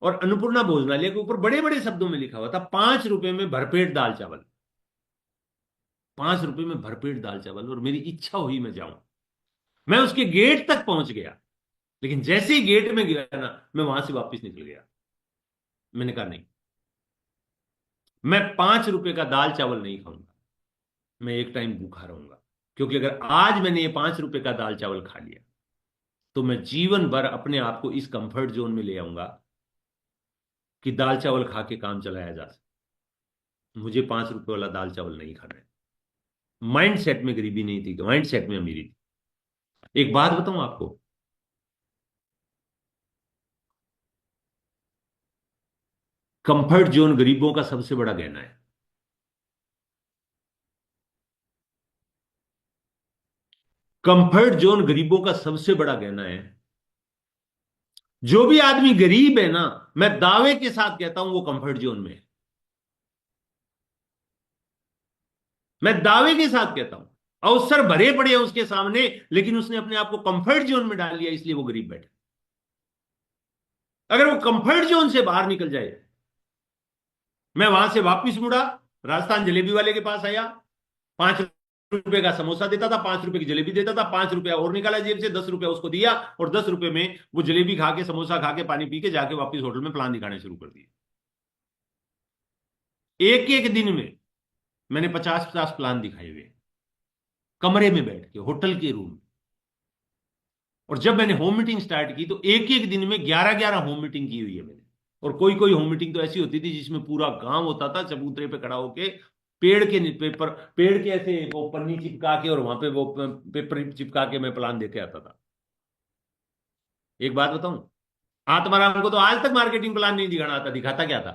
और अन्नपूर्णा भोजनालय के ऊपर बड़े बड़े शब्दों में लिखा हुआ था, 5 रुपए में भरपेट दाल चावल। 5 रुपए में भरपेट दाल चावल। और मेरी इच्छा हुई मैं जाऊं। मैं उसके गेट तक पहुंच गया, लेकिन जैसे ही गेट में गया ना, मैं वहां से वापस निकल गया। मैंने कहा नहीं, मैं 5 रुपए का दाल चावल नहीं खाऊंगा, मैं एक टाइम भूखा रहूंगा। क्योंकि अगर आज मैंने ये 5 रुपए का दाल चावल खा लिया, तो मैं जीवन भर अपने आप को इस कंफर्ट जोन में ले आऊंगा कि दाल चावल खा के काम चलाया जा सकता। मुझे 5 रुपए वाला दाल चावल नहीं खाना है। माइंड सेट में गरीबी नहीं थी, माइंड सेट में अमीरी थी। एक बात बताऊं आपको, कंफर्ट जोन गरीबों का सबसे बड़ा गहना है। कंफर्ट जोन गरीबों का सबसे बड़ा गहना है। जो भी आदमी गरीब है ना, मैं दावे के साथ कहता हूं वो कंफर्ट जोन में है। मैं दावे के साथ कहता हूं, अवसर भरे पड़े हैं उसके सामने, लेकिन उसने अपने आप को कंफर्ट जोन में डाल लिया, इसलिए वो गरीब बैठा। अगर वो कंफर्ट जोन से बाहर निकल जाए, मैं वहां से वापिस मुड़ा, राजस्थान जलेबी वाले के पास आया, 5 रुपए का समोसा देता था, 5 रुपए की जलेबी देता था, 5 रुपया और निकाला जेब से, 10 रुपया उसको दिया, और 10 रुपए में वो जलेबी खा के, समोसा खा के, पानी पी के जाके वापिस होटल में प्लान दिखाने शुरू कर दिए। एक एक दिन में मैंने 50-50 प्लान दिखाए हुए, कमरे में बैठ के, होटल के रूम। और जब मैंने होम मीटिंग स्टार्ट की तो एक एक दिन में 11-11 होम मीटिंग की हुई है मैंने। और कोई कोई होम मीटिंग तो ऐसी होती थी जिसमें पूरा गांव होता था चबूतरे पे खड़ा होके, पेड़ के ऐसे वो पन्नी चिपका के, और वहां पे वो पेपर चिपका के मैं प्लान देके आता था। एक बात बताऊं, आत्माराम को तो आज तक मार्केटिंग प्लान नहीं दिखाना आता। दिखाता क्या था?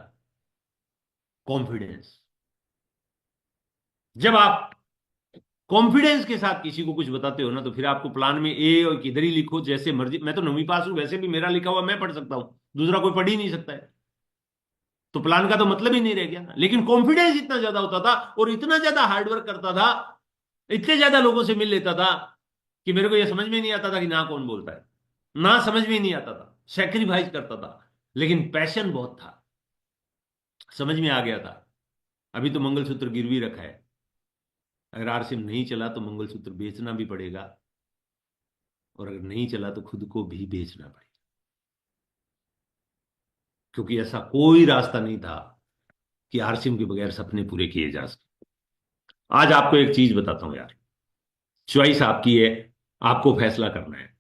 कॉन्फिडेंस। जब आप कॉन्फिडेंस के साथ किसी को कुछ बताते हो ना, तो फिर आपको प्लान में ए और किधर ही लिखो जैसे मर्जी। मैं तो 9वीं पास हूं, वैसे भी मेरा लिखा हुआ मैं पढ़ सकता हूं, दूसरा कोई पढ़ ही नहीं सकता है। तो प्लान का तो मतलब ही नहीं रह गया ना। लेकिन कॉन्फिडेंस इतना ज्यादा होता था, और इतना ज्यादा हार्डवर्क करता था, इतने ज्यादा लोगों से मिल लेता था, कि मेरे को यह समझ में नहीं आता था कि ना कौन बोलता है, ना समझ में नहीं आता था, सेक्रीफाइस करता था, लेकिन पैशन बहुत था। समझ में आ गया था। अभी तो मंगलसूत्र गिरवी रखा है, अगर आरसीएम नहीं चला तो मंगलसूत्र बेचना भी पड़ेगा, और अगर नहीं चला तो खुद को भी बेचना पड़ेगा, क्योंकि ऐसा कोई रास्ता नहीं था कि आरसीएम के बगैर सपने पूरे किए जा सके। आज आपको एक चीज बताता हूं यार, चॉइस आपकी है, आपको फैसला करना है।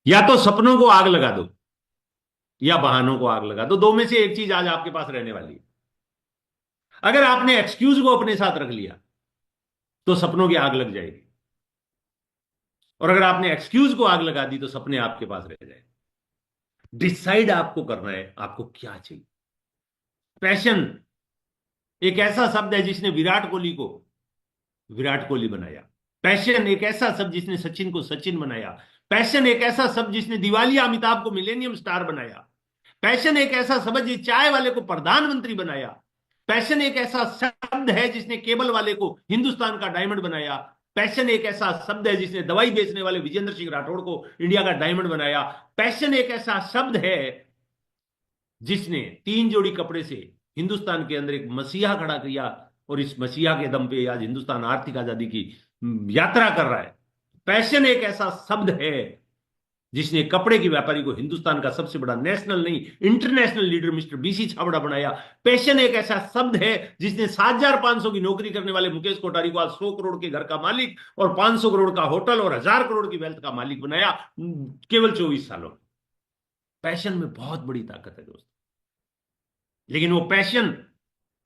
या तो सपनों को आग लगा दो, या बहानों को आग लगा दो, दो में से एक चीज आज आपके पास रहने वाली है। अगर आपने एक्सक्यूज को अपने साथ रख लिया तो सपनों की आग लग जाएगी, और अगर आपने एक्सक्यूज को आग लगा दी तो सपने आपके पास रह जाएंगे। डिसाइड आपको करना है, आपको क्या चाहिए। पैशन एक ऐसा शब्द है जिसने विराट कोहली को विराट कोहली बनाया। पैशन एक ऐसा शब्द जिसने सचिन को सचिन बनाया। पैशन एक ऐसा शब्द जिसने दिवालिया अमिताभ को मिलेनियम स्टार बनाया। पैशन एक ऐसा शब्द जिस चाय वाले को प्रधानमंत्री बनाया। पैशन एक ऐसा शब्द है जिसने केबल वाले को हिंदुस्तान का डायमंड बनाया। पैशन एक ऐसा शब्द है जिसने दवाई बेचने वाले विजेंद्र सिंह राठौड़ को इंडिया का डायमंड बनाया। पैशन एक ऐसा शब्द है जिसने 3 जोड़ी कपड़े से हिंदुस्तान के अंदर एक मसीहा खड़ा किया, और इस मसीहा के दम पे आज हिंदुस्तान आर्थिक आजादी की यात्रा कर रहा है। पैशन एक ऐसा शब्द है जिसने कपड़े के व्यापारी को हिंदुस्तान का सबसे बड़ा नेशनल नहीं international leader mister BC Chhabra बनाया। पैशन एक ऐसा शब्द है जिसने 7,500 की नौकरी करने वाले मुकेश कोठारी को आज 100 करोड़ के घर का मालिक, और 500 करोड़ का होटल, और 1,000 करोड़ की वेल्थ का मालिक बनाया केवल 24 सालों में। पैशन में बहुत बड़ी ताकत है दोस्त। लेकिन वो पैशन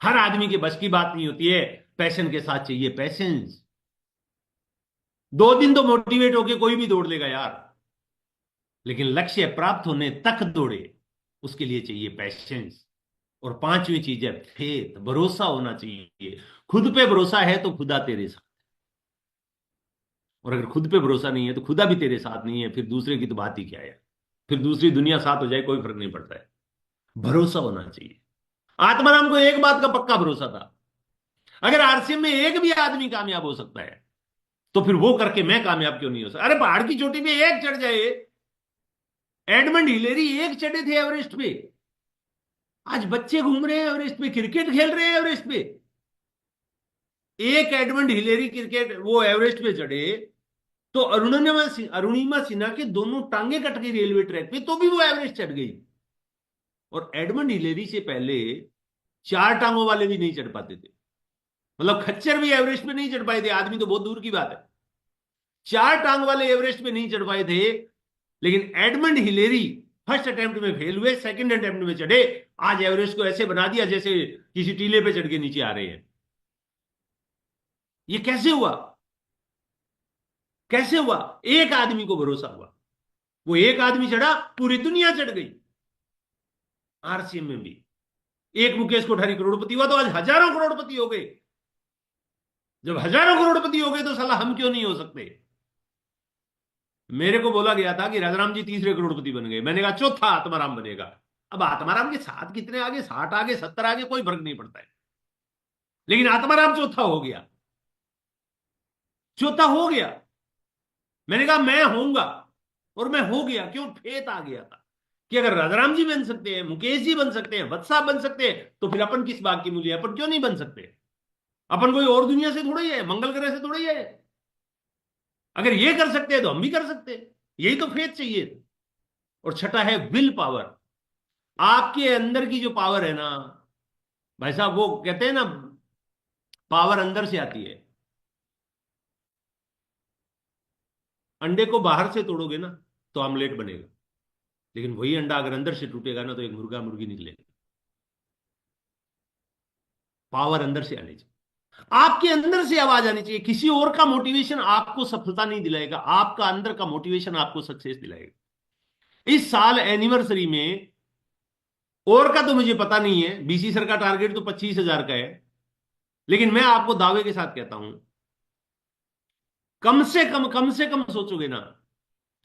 हर आदमी के बस की बात नहीं होती है। पैशन के साथ चाहिए पैशंस। 2 दिन तो मोटिवेट होके कोई भी दौड़ लेगा यार, लेकिन लक्ष्य प्राप्त होने तक दौड़े, उसके लिए चाहिए पैशंस। और 5वीं चीज है फेथ, भरोसा होना चाहिए। खुद पे भरोसा है तो खुदा तेरे साथ, और अगर खुद पे भरोसा नहीं है तो खुदा भी तेरे साथ नहीं है, फिर दूसरे की तो बात ही क्या है। फिर दूसरी दुनिया साथ हो जाए कोई फर्क नहीं पड़ता है। भरोसा होना चाहिए। आत्माराम को एक बात का पक्का भरोसा था, अगर आरसीएम में एक भी आदमी कामयाब हो सकता है तो फिर वो करके मैं कामयाब क्यों नहीं हो सकता। अरे पहाड़ की चोटी पे एक चढ़ जाए, एडमंड हिलेरी एक चढ़े थे एवरेस्ट पे, आज बच्चे घूम रहे हैं एवरेस्ट पे, क्रिकेट खेल रहे हैं एवरेस्ट पे। एक एडमंड हिलेरी क्रिकेट वो एवरेस्ट पे चढ़े, तो अरुणिमा सिन्हा के दोनों टांगे कट गई रेलवे ट्रैक पे, तो भी वो एवरेस्ट चढ़ गई। और एडमंड हिलेरी से पहले 4 टांगों वाले भी नहीं चढ़ पाते थे, मतलब खच्चर भी एवरेस्ट पे नहीं चढ़ पाए थे, आदमी तो बहुत दूर की बात है। 4 टांग वाले एवरेस्ट पे नहीं चढ़ पाए थे, लेकिन एडमंड हिलेरी फर्स्ट अटेम्प्ट में फेल हुए, सेकंड अटेम्प्ट में चढ़े, आज एवरेस्ट को ऐसे बना दिया जैसे किसी टीले पे चढ़ के नीचे आ रहे हैं। ये कैसे हुआ? कैसे हुआ? एक आदमी को भरोसा हुआ, वो एक आदमी चढ़ा, पूरी दुनिया चढ़ गई। आरसीएम में भी। एक मुकेश कोठारी करोड़पति हुआ तो आज हजारों करोड़पति हो गए। जब हजारों करोड़पति हो गए तो साला हम क्यों नहीं हो सकते? मेरे को बोला गया था कि राजाराम जी तीसरे करोड़पति बन गए, मैंने कहा चौथा आत्माराम बनेगा। अब आत्माराम के साथ कितने आगे, 60 आगे, 70 आगे, कोई फर्क नहीं पड़ता है, लेकिन आत्माराम चौथा हो गया, चौथा हो गया। मैंने कहा मैं होऊंगा, और मैं हो गया। क्यों? फेत आ गया था कि अगर राजाराम जी बन सकते हैं, मुकेश जी बन सकते हैं, वत्स बन सकते हैं, तो फिर अपन किस बात की मूल्य, अपन क्यों नहीं बन सकते? अपन कोई और दुनिया से थोड़ा ही है, मंगल ग्रह से थोड़ा ही है। अगर ये कर सकते हैं तो हम भी कर सकते हैं। यही तो फेथ चाहिए। और छठा है विल पावर। आपके अंदर की जो पावर है ना भाई साहब, वो कहते हैं ना, पावर अंदर से आती है। अंडे को बाहर से तोड़ोगे ना तो ऑमलेट बनेगा, लेकिन वही अंडा अगर अंदर से टूटेगा ना तो एक मुर्गा मुर्गी निकलेगा। पावर अंदर से आनी चाहिए, आपके अंदर से आवाज आनी चाहिए। किसी और का मोटिवेशन आपको सफलता नहीं दिलाएगा, आपका अंदर का मोटिवेशन आपको सक्सेस दिलाएगा। इस साल एनिवर्सरी में, और का तो मुझे पता नहीं है, बीसी सर का टारगेट तो 25,000 का है, लेकिन मैं आपको दावे के साथ कहता हूं, कम से कम सोचोगे ना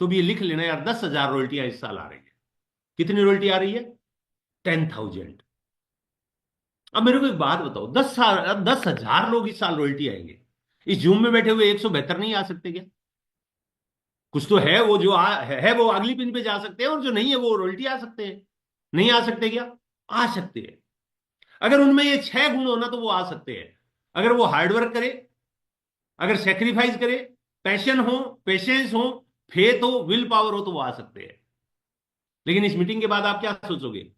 तो भी ये लिख लेना यार, 10,000 रॉयल्टियां इस साल आ रही है। कितनी रॉयल्टी आ रही है? 10,000। अब मेरे को एक बात बताओ, 10,000 लोग इस साल रॉयल्टी आएंगे, इस जूम में बैठे हुए 172 नहीं आ सकते क्या? कुछ तो है, वो जो है वो अगली पिन पे जा सकते हैं, और जो नहीं है वो रॉयल्टी आ सकते हैं। नहीं आ सकते क्या? आ सकते हैं। अगर उनमें ये 6 गुण होना तो वो आ सकते हैं। अगर वो हार्डवर्क करे, अगर सेक्रीफाइस करे, पैशन हो, पेशेंस हो, फेथ हो, विल पावर हो, तो वो आ सकते हैं। लेकिन इस मीटिंग के बाद आप क्या सोचोगे?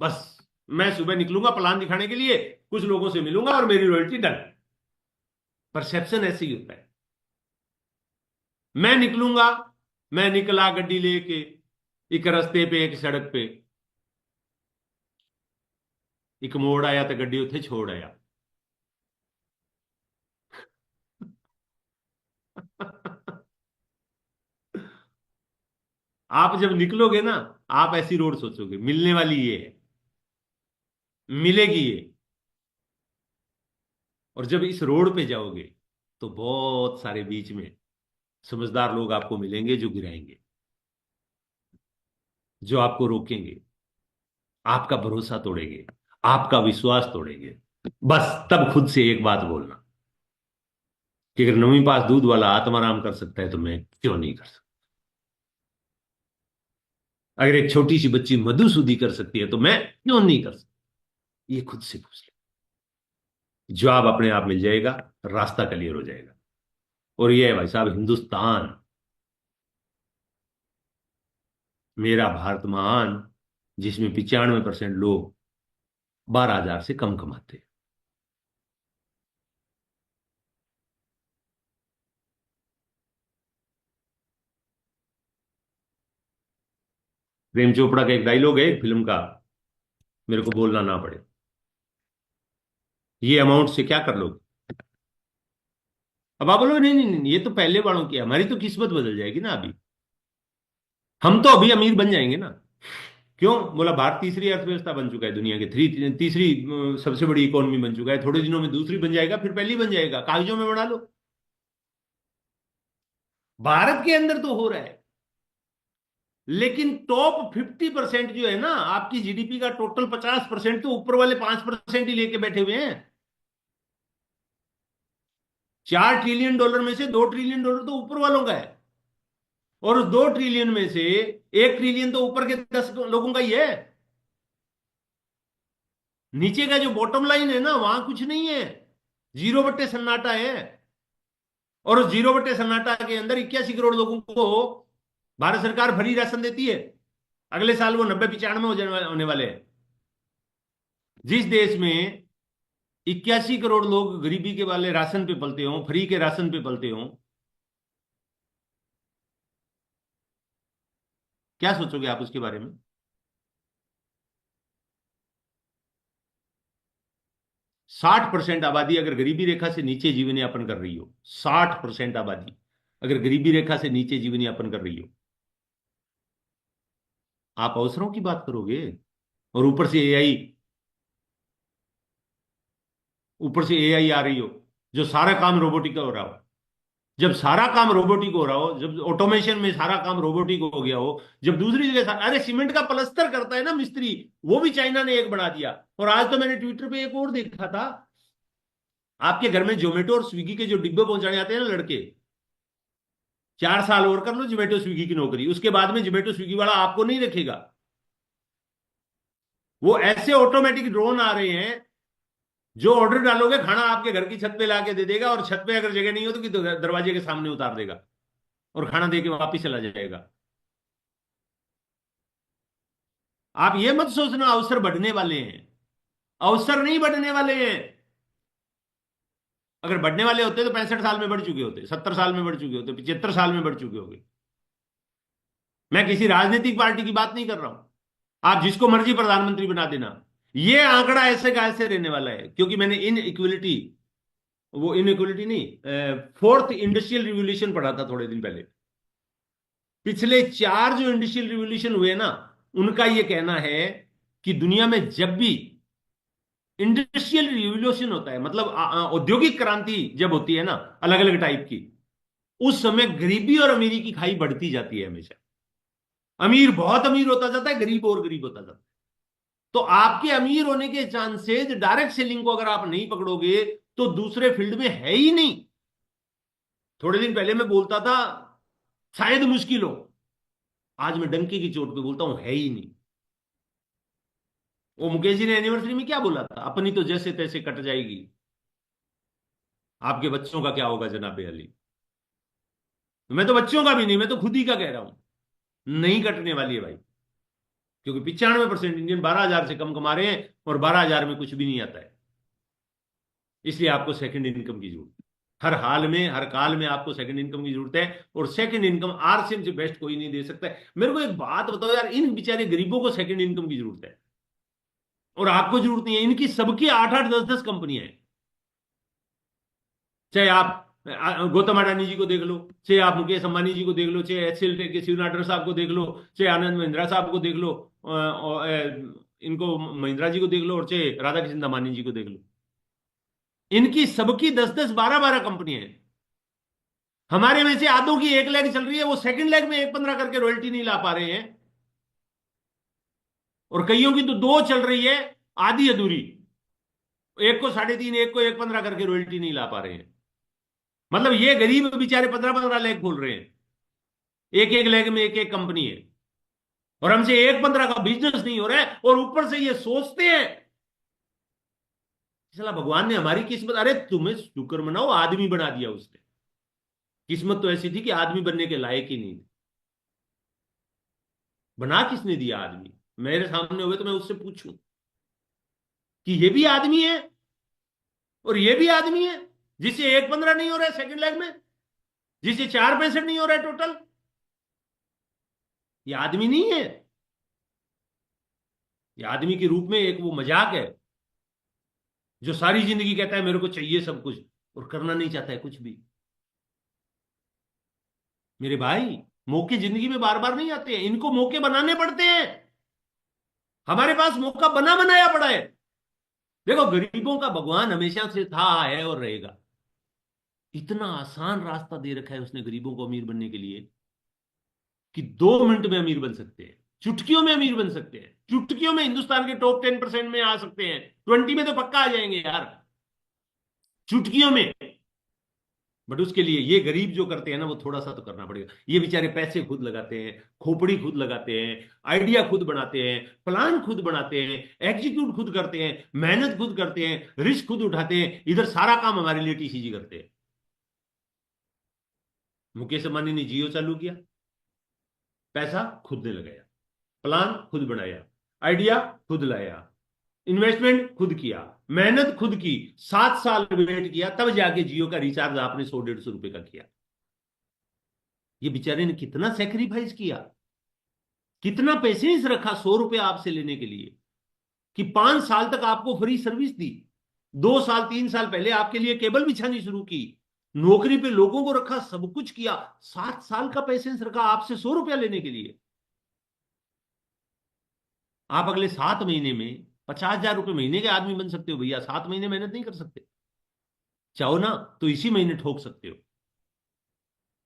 बस मैं सुबह निकलूंगा प्लान दिखाने के लिए, कुछ लोगों से मिलूंगा और मेरी रॉयल्टी डन। परसेप्शन ऐसे ही होता है। मैं निकलूंगा, मैं निकला गड्डी लेके, एक रास्ते पे, एक सड़क पे एक मोड़ आया तो गड्डी उथे छोड़ आया। आप जब निकलोगे ना, आप ऐसी रोड सोचोगे, मिलने वाली ये है, मिलेगी ये। और जब इस रोड पे जाओगे तो बहुत सारे बीच में समझदार लोग आपको मिलेंगे, जो गिराएंगे, जो आपको रोकेंगे, आपका भरोसा तोड़ेंगे, आपका विश्वास तोड़ेंगे। बस तब खुद से एक बात बोलना कि अगर 9वीं पास दूध वाला आत्माराम कर सकता है तो मैं क्यों नहीं कर सकता? अगर एक छोटी सी बच्ची मधुसूदी कर सकती है तो मैं क्यों नहीं कर सकता? ये खुद से पूछ ले, जवाब अपने आप मिल जाएगा, रास्ता क्लियर हो जाएगा। और ये है भाई साहब हिंदुस्तान, मेरा भारत महान, जिसमें 95% लोग 12,000 से कम कमाते हैं। प्रेम चोपड़ा का एक डायलॉग है एक फिल्म का, मेरे को बोलना ना पड़े, ये अमाउंट से क्या कर लोगे? अब आप बोलोगे नहीं नहीं नहीं, ये तो पहले वालों की है, हमारी तो किस्मत बदल जाएगी ना अभी, हम तो अभी अमीर बन जाएंगे ना। क्यों? बोला भारत तीसरी अर्थव्यवस्था बन चुका है दुनिया के, तीसरी सबसे बड़ी इकोनॉमी बन चुका है, थोड़े दिनों में दूसरी बन जाएगा, फिर पहली बन जाएगा, कागजों में बना लो। भारत के अंदर तो हो रहा है, लेकिन टॉप 50% जो है ना आपकी जीडीपी का, टोटल 50% तो ऊपर वाले 5% ही लेके बैठे हुए हैं। $4 ट्रिलियन में से $2 ट्रिलियन तो ऊपर वालों का है, और उस 2 ट्रिलियन में से 1 ट्रिलियन तो ऊपर के 10 लोगों का ही है। नीचे का जो बॉटम लाइन है ना, वहां कुछ नहीं है, जीरो बट्टे सन्नाटा है। और उस जीरो बट्टे सन्नाटा के अंदर 81 करोड़ लोगों को भारत सरकार फ्री राशन देती है। अगले साल वो 90-95 होने वाले हैं। जिस देश में 81 करोड़ लोग गरीबी के वाले राशन पे पलते हों, फ्री के राशन पे पलते हों, क्या सोचोगे आप उसके बारे में? 60% आबादी अगर गरीबी रेखा से नीचे जीवन यापन कर रही हो, 60% आबादी अगर गरीबी रेखा से नीचे जीवन यापन कर रही हो, आप अवसरों की बात करोगे? और ऊपर से एआई आ रही हो, जो सारा काम रोबोटिक का हो रहा हो। जब सारा काम रोबोटिक हो रहा हो, जब ऑटोमेशन में सारा काम रोबोटिक हो गया हो, जब दूसरी जगह अरे सीमेंट का प्लस्तर करता है ना मिस्त्री, वो भी चाइना ने एक बना दिया। और आज तो मैंने ट्विटर पे एक और देखा था, आपके घर में जोमेटो और स्विगी के जो डिब्बे पहुंचाने आते हैं ना लड़के, 4 साल और कर लो जोमेटो स्विगी की नौकरी, उसके बाद में जोमेटो स्विगी वाला आपको नहीं रखेगा। वो ऐसे ऑटोमेटिक ड्रोन आ रहे हैं, जो ऑर्डर डालोगे खाना आपके घर की छत पे लाके दे देगा, और छत पे अगर जगह नहीं हो तो दरवाजे के सामने उतार देगा और खाना दे के वापिस चला जाएगा। आप ये मत सोचना अवसर बढ़ने वाले हैं, अवसर नहीं बढ़ने वाले हैं। अगर बढ़ने वाले होते तो 65 साल में बढ़ चुके होते, 70 साल में बढ़ चुके होते, 75 साल में बढ़ चुके होंगे। मैं किसी राजनीतिक पार्टी की बात नहीं कर रहा हूं। आप जिसको मर्जी प्रधानमंत्री बना देना, ये आंकड़ा ऐसे का ऐसे रहने वाला है, क्योंकि मैंने इन इक्वलिटी नहीं, फोर्थ इंडस्ट्रियल रिवोल्यूशन पढ़ा था थोड़े दिन पहले। पिछले 4 जो इंडस्ट्रियल रिवोल्यूशन हुए ना, उनका ये कहना है कि दुनिया में जब भी इंडस्ट्रियल रिवोल्यूशन होता है, मतलब औद्योगिक क्रांति जब होती है ना, अलग अलग टाइप की, उस समय गरीबी और अमीरी की खाई बढ़ती जाती है हमेशा। अमीर बहुत अमीर होता जाता है, गरीब और गरीब होता जाता है। तो आपके अमीर होने के चांसेस डायरेक्ट सेलिंग को अगर आप नहीं पकड़ोगे तो दूसरे फील्ड में है ही नहीं। थोड़े दिन पहले मैं बोलता था शायद मुश्किल हो, आज मैं डंके की चोट पे बोलता हूं है ही नहीं। वो मुकेश जी ने एनिवर्सरी में क्या बोला था, अपनी तो जैसे तैसे कट जाएगी, आपके बच्चों का क्या होगा जनाबे अली। मैं तो बच्चों का भी नहीं, मैं तो खुद ही का कह रहा हूं, नहीं कटने वाली है भाई। क्योंकि 95% इंडियन 12,000 से कम कमा रहे हैं, और 12,000 में कुछ भी नहीं आता है। इसलिए आपको सेकंड इनकम की जरूरत है, हर हाल में हर काल में आपको सेकंड इनकम की जरूरत है। और सेकंड इनकम आरसीएम से बेस्ट कोई नहीं दे सकता है। मेरे को एक बात बताओ यार, इन बेचारे गरीबों को सेकंड इनकम की जरूरत है और आपको जरूरत नहीं है। इनकी सबकी 8-8 10-10 कंपनियां हैं। चाहे आप गौतम अडानी जी को देख लो, चाहे आप मुकेश अंबानी जी को देख लो, चाहे एचसीएल के शिव नाडर साहब को देख लो, चाहे आनंद महिंद्रा साहब को देख लो, इनको महिंद्रा जी को देख लो, और चाहे राधा कृष्ण अंबानी जी को देख लो। इनकी सबकी 10-10 12-12 कंपनियां हैं। हमारे में से आधों की एक लेग चल रही है, वो सेकंड लेग में 1-15 करके रॉयल्टी नहीं ला पा रहे हैं, और कईयों की तो 2 चल रही है आधी अधूरी, एक को 3.5 एक को 1-15 करके रॉयल्टी नहीं ला पा रहे हैं। मतलब ये गरीब बेचारे 15-15 लेग खोल रहे हैं, एक एक लेग में एक एक कंपनी है, और हमसे 1-15 का बिजनेस नहीं हो रहा है। और ऊपर से ये सोचते हैं चला भगवान ने हमारी किस्मत, अरे तुम्हें शुक्र मनाओ आदमी बना दिया उसने। किस्मत तो ऐसी थी कि आदमी बनने के लायक ही नहीं थे। बना किसने दिया आदमी, मेरे सामने हुए तो मैं उससे पूछूं कि ये भी आदमी है और ये भी आदमी है, जिसे 1-15 नहीं हो रहा है सेकंड लेग में, जिसे 4-65 नहीं हो रहा है टोटल, ये आदमी नहीं है। ये आदमी के रूप में एक वो मजाक है, जो सारी जिंदगी कहता है मेरे को चाहिए सब कुछ और करना नहीं चाहता है कुछ भी। मेरे भाई, मौके जिंदगी में बार बार नहीं आते हैं, इनको मौके बनाने पड़ते हैं। हमारे पास मौका बना बनाया पड़ा है। देखो, गरीबों का भगवान हमेशा से था, है और रहेगा। इतना आसान रास्ता दे रखा है उसने गरीबों को अमीर बनने के लिए, कि 2 मिनट में अमीर बन सकते हैं, चुटकियों में अमीर बन सकते हैं, चुटकियों में हिंदुस्तान के टॉप 10% में आ सकते हैं, 20 में तो पक्का आ जाएंगे यार, चुटकियों में। बट उसके लिए ये गरीब जो करते हैं ना, वो थोड़ा सा तो करना पड़ेगा। ये बेचारे पैसे खुद लगाते हैं, खोपड़ी खुद लगाते हैं, आइडिया खुद बनाते हैं, प्लान खुद बनाते हैं, एग्जीक्यूट खुद करते हैं, मेहनत खुद करते हैं, रिस्क खुद उठाते हैं। इधर सारा काम हमारे लिए टीसीजी करते हैं। मुकेश अंबानी ने जियो चालू किया, पैसा खुद ने लगाया, प्लान खुद बनाया, आइडिया खुद लाया, इन्वेस्टमेंट खुद किया, मेहनत खुद की, 7 साल वेट किया, तब जाके जियो का रिचार्ज आपने 100-150 रुपए का किया। ये बेचारे ने कितना सेक्रीफाइस किया, कितना पेशेंस रखा 100 रुपए आपसे लेने के लिए, कि 5 साल तक आपको फ्री सर्विस दी, 2 साल 3 साल पहले आपके लिए केबल बिछानी शुरू की, नौकरी पे लोगों को रखा, सब कुछ किया, 7 साल का पेशेंस रखा आपसे 100 रुपया लेने के लिए। आप अगले 7 महीने में 50,000 रुपये महीने के आदमी बन सकते हो भैया। 7 महीने मेहनत नहीं कर सकते? चाहो ना तो इसी महीने ठोक सकते हो,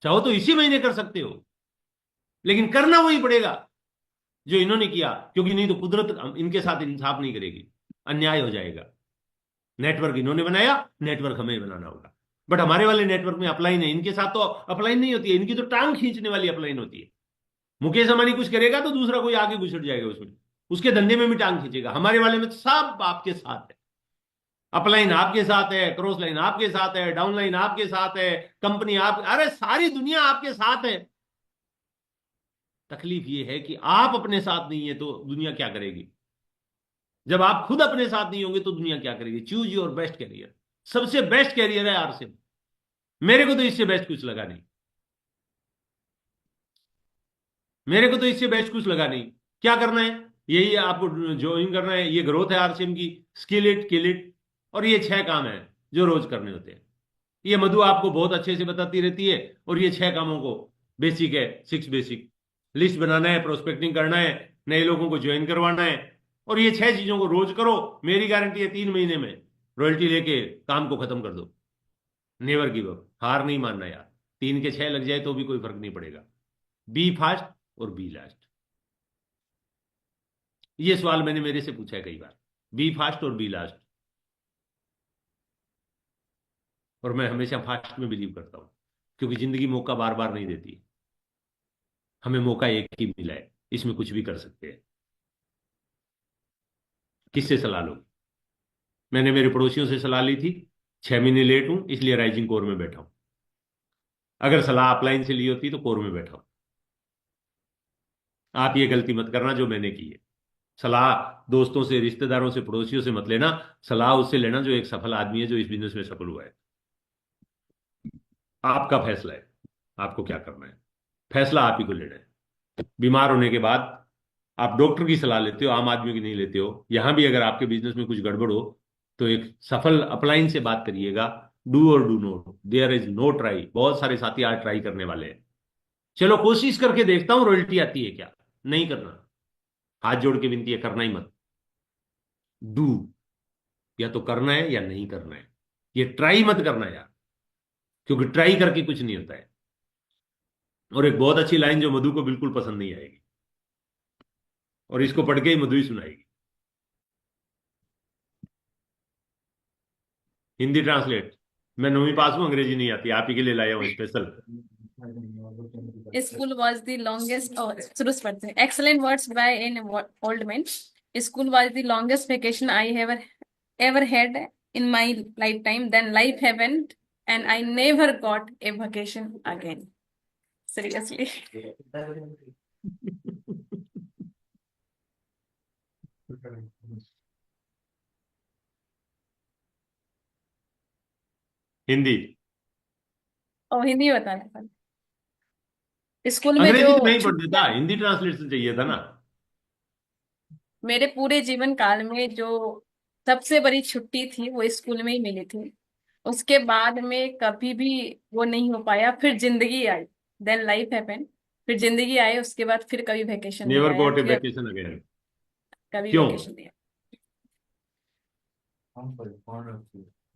चाहो तो इसी महीने कर सकते हो, लेकिन करना वही पड़ेगा जो इन्होंने किया, क्योंकि नहीं तो कुदरत इनके साथ इंसाफ नहीं करेगी, अन्याय हो जाएगा। नेटवर्क इन्होंने बनाया, नेटवर्क हमें बनाना होगा। बट हमारे वाले नेटवर्क में अपलाइन है, इनके साथ तो अपलाइन नहीं होती है, इनकी तो टांग खींचने वाली अपलाइन होती है। मुकेश अंबानी कुछ करेगा तो दूसरा कोई आगे घुसट जाएगा उसमें, उसके धंधे में भी टांग खींचेगा। हमारे वाले में तो सब आपके साथ है, अपलाइन आपके साथ है, क्रॉस लाइन आपके साथ है, डाउन लाइन आपके साथ है, कंपनी आप, अरे सारी दुनिया आपके साथ है। तकलीफ ये है कि आप अपने साथ नहीं है तो दुनिया क्या करेगी? जब आप खुद अपने साथ नहीं होंगे तो दुनिया क्या करेगी? Choose your best career. सबसे बेस्ट कैरियर है आरसिम, मेरे को तो इससे बेस्ट कुछ लगा नहीं, मेरे को तो इससे बेस्ट कुछ लगा नहीं। क्या करना है? यही आपको ज्वाइन करना है, ये ग्रोथ है आरसीएम की, स्किल इट किल इट, और ये 6 काम है जो रोज करने होते हैं। ये मधु आपको बहुत अच्छे से बताती रहती है, और ये 6 कामों को बेसिक है, 6 बेसिक। लिस्ट बनाना है, प्रोस्पेक्टिंग करना है, नए लोगों को ज्वाइन करवाना है, और ये 6 चीजों को रोज करो। मेरी गारंटी है 3 महीने में रॉयल्टी लेके काम को खत्म कर दो। नेवर गिव अप, हार नहीं मानना यार। 3 के 6 लग जाए तो भी कोई फर्क नहीं पड़ेगा। बी फास्ट और बी लास्ट। ये सवाल मैंने मेरे से पूछा है कई बार, बी फास्ट और बी लास्ट, और मैं हमेशा फास्ट में बिलीव करता हूं, क्योंकि जिंदगी मौका बार बार नहीं देती। हमें मौका एक ही मिला है, इसमें कुछ भी कर सकते हैं। किससे सलाह लो? मैंने मेरे पड़ोसियों से सलाह ली थी, 6 महीने लेट हूं इसलिए राइजिंग कोर में बैठा हूं। अगर सलाह अपलाइन से ली होती तो कोर में बैठा हूं। आप ये गलती मत करना जो मैंने की है। सलाह दोस्तों से, रिश्तेदारों से, पड़ोसियों से मत लेना। सलाह उससे लेना जो एक सफल आदमी है, जो इस बिजनेस में सफल हुआ है। आपका फैसला है, आपको क्या करना है, फैसला आप ही को लेना है। बीमार होने के बाद आप डॉक्टर की सलाह लेते हो, आम आदमी की नहीं लेते हो। यहां भी अगर आपके बिजनेस में कुछ गड़बड़ हो तो एक सफल अपलाइन से बात करिएगा। डू और do not, there is no try. बहुत सारे साथी आज ट्राई करने वाले हैं, चलो कोशिश करके देखता हूं रॉयल्टी आती है क्या। नहीं करना, हाथ जोड़ के विनती है, करना ही मत। डू, या तो करना है या नहीं करना है। ये ट्राई मत करना यार, क्योंकि ट्राई करके कुछ नहीं होता है। और एक बहुत अच्छी लाइन जो मधु को बिल्कुल पसंद नहीं आएगी, और इसको पढ़ के ही मधु ही सुनाएगी। हिंदी ट्रांसलेट। मैं 9वीं पास हूं, अंग्रेजी नहीं आती, आप ही के लिए लाया हूं special. School was the longest. Oh, शुरू से पढ़ते हैं. Excellent words by an old man. School was the longest vacation I ever had in my lifetime. Then life happened, and I never got a vacation again. Seriously. Hindi. और हिंदी बताना था. School में जो अंग्रेजी तो नहीं पढ़ देता, छुट्टियां, हिंदी ट्रांसलेशन चाहिए था ना। मेरे पूरे जीवन काल में जो सबसे बड़ी छुट्टी थी वो स्कूल में ही मिली थी. उसके बाद में कभी भी वो नहीं हो पाया. फिर जिंदगी आई, देन लाइफ हैपन. फिर जिंदगी आई, उसके बाद फिर कभी वेकेशन नहीं नेवर आया. गॉट ए फिर वैकेशन अगेन। कभी क्यों? वेकेशन नहीं आया.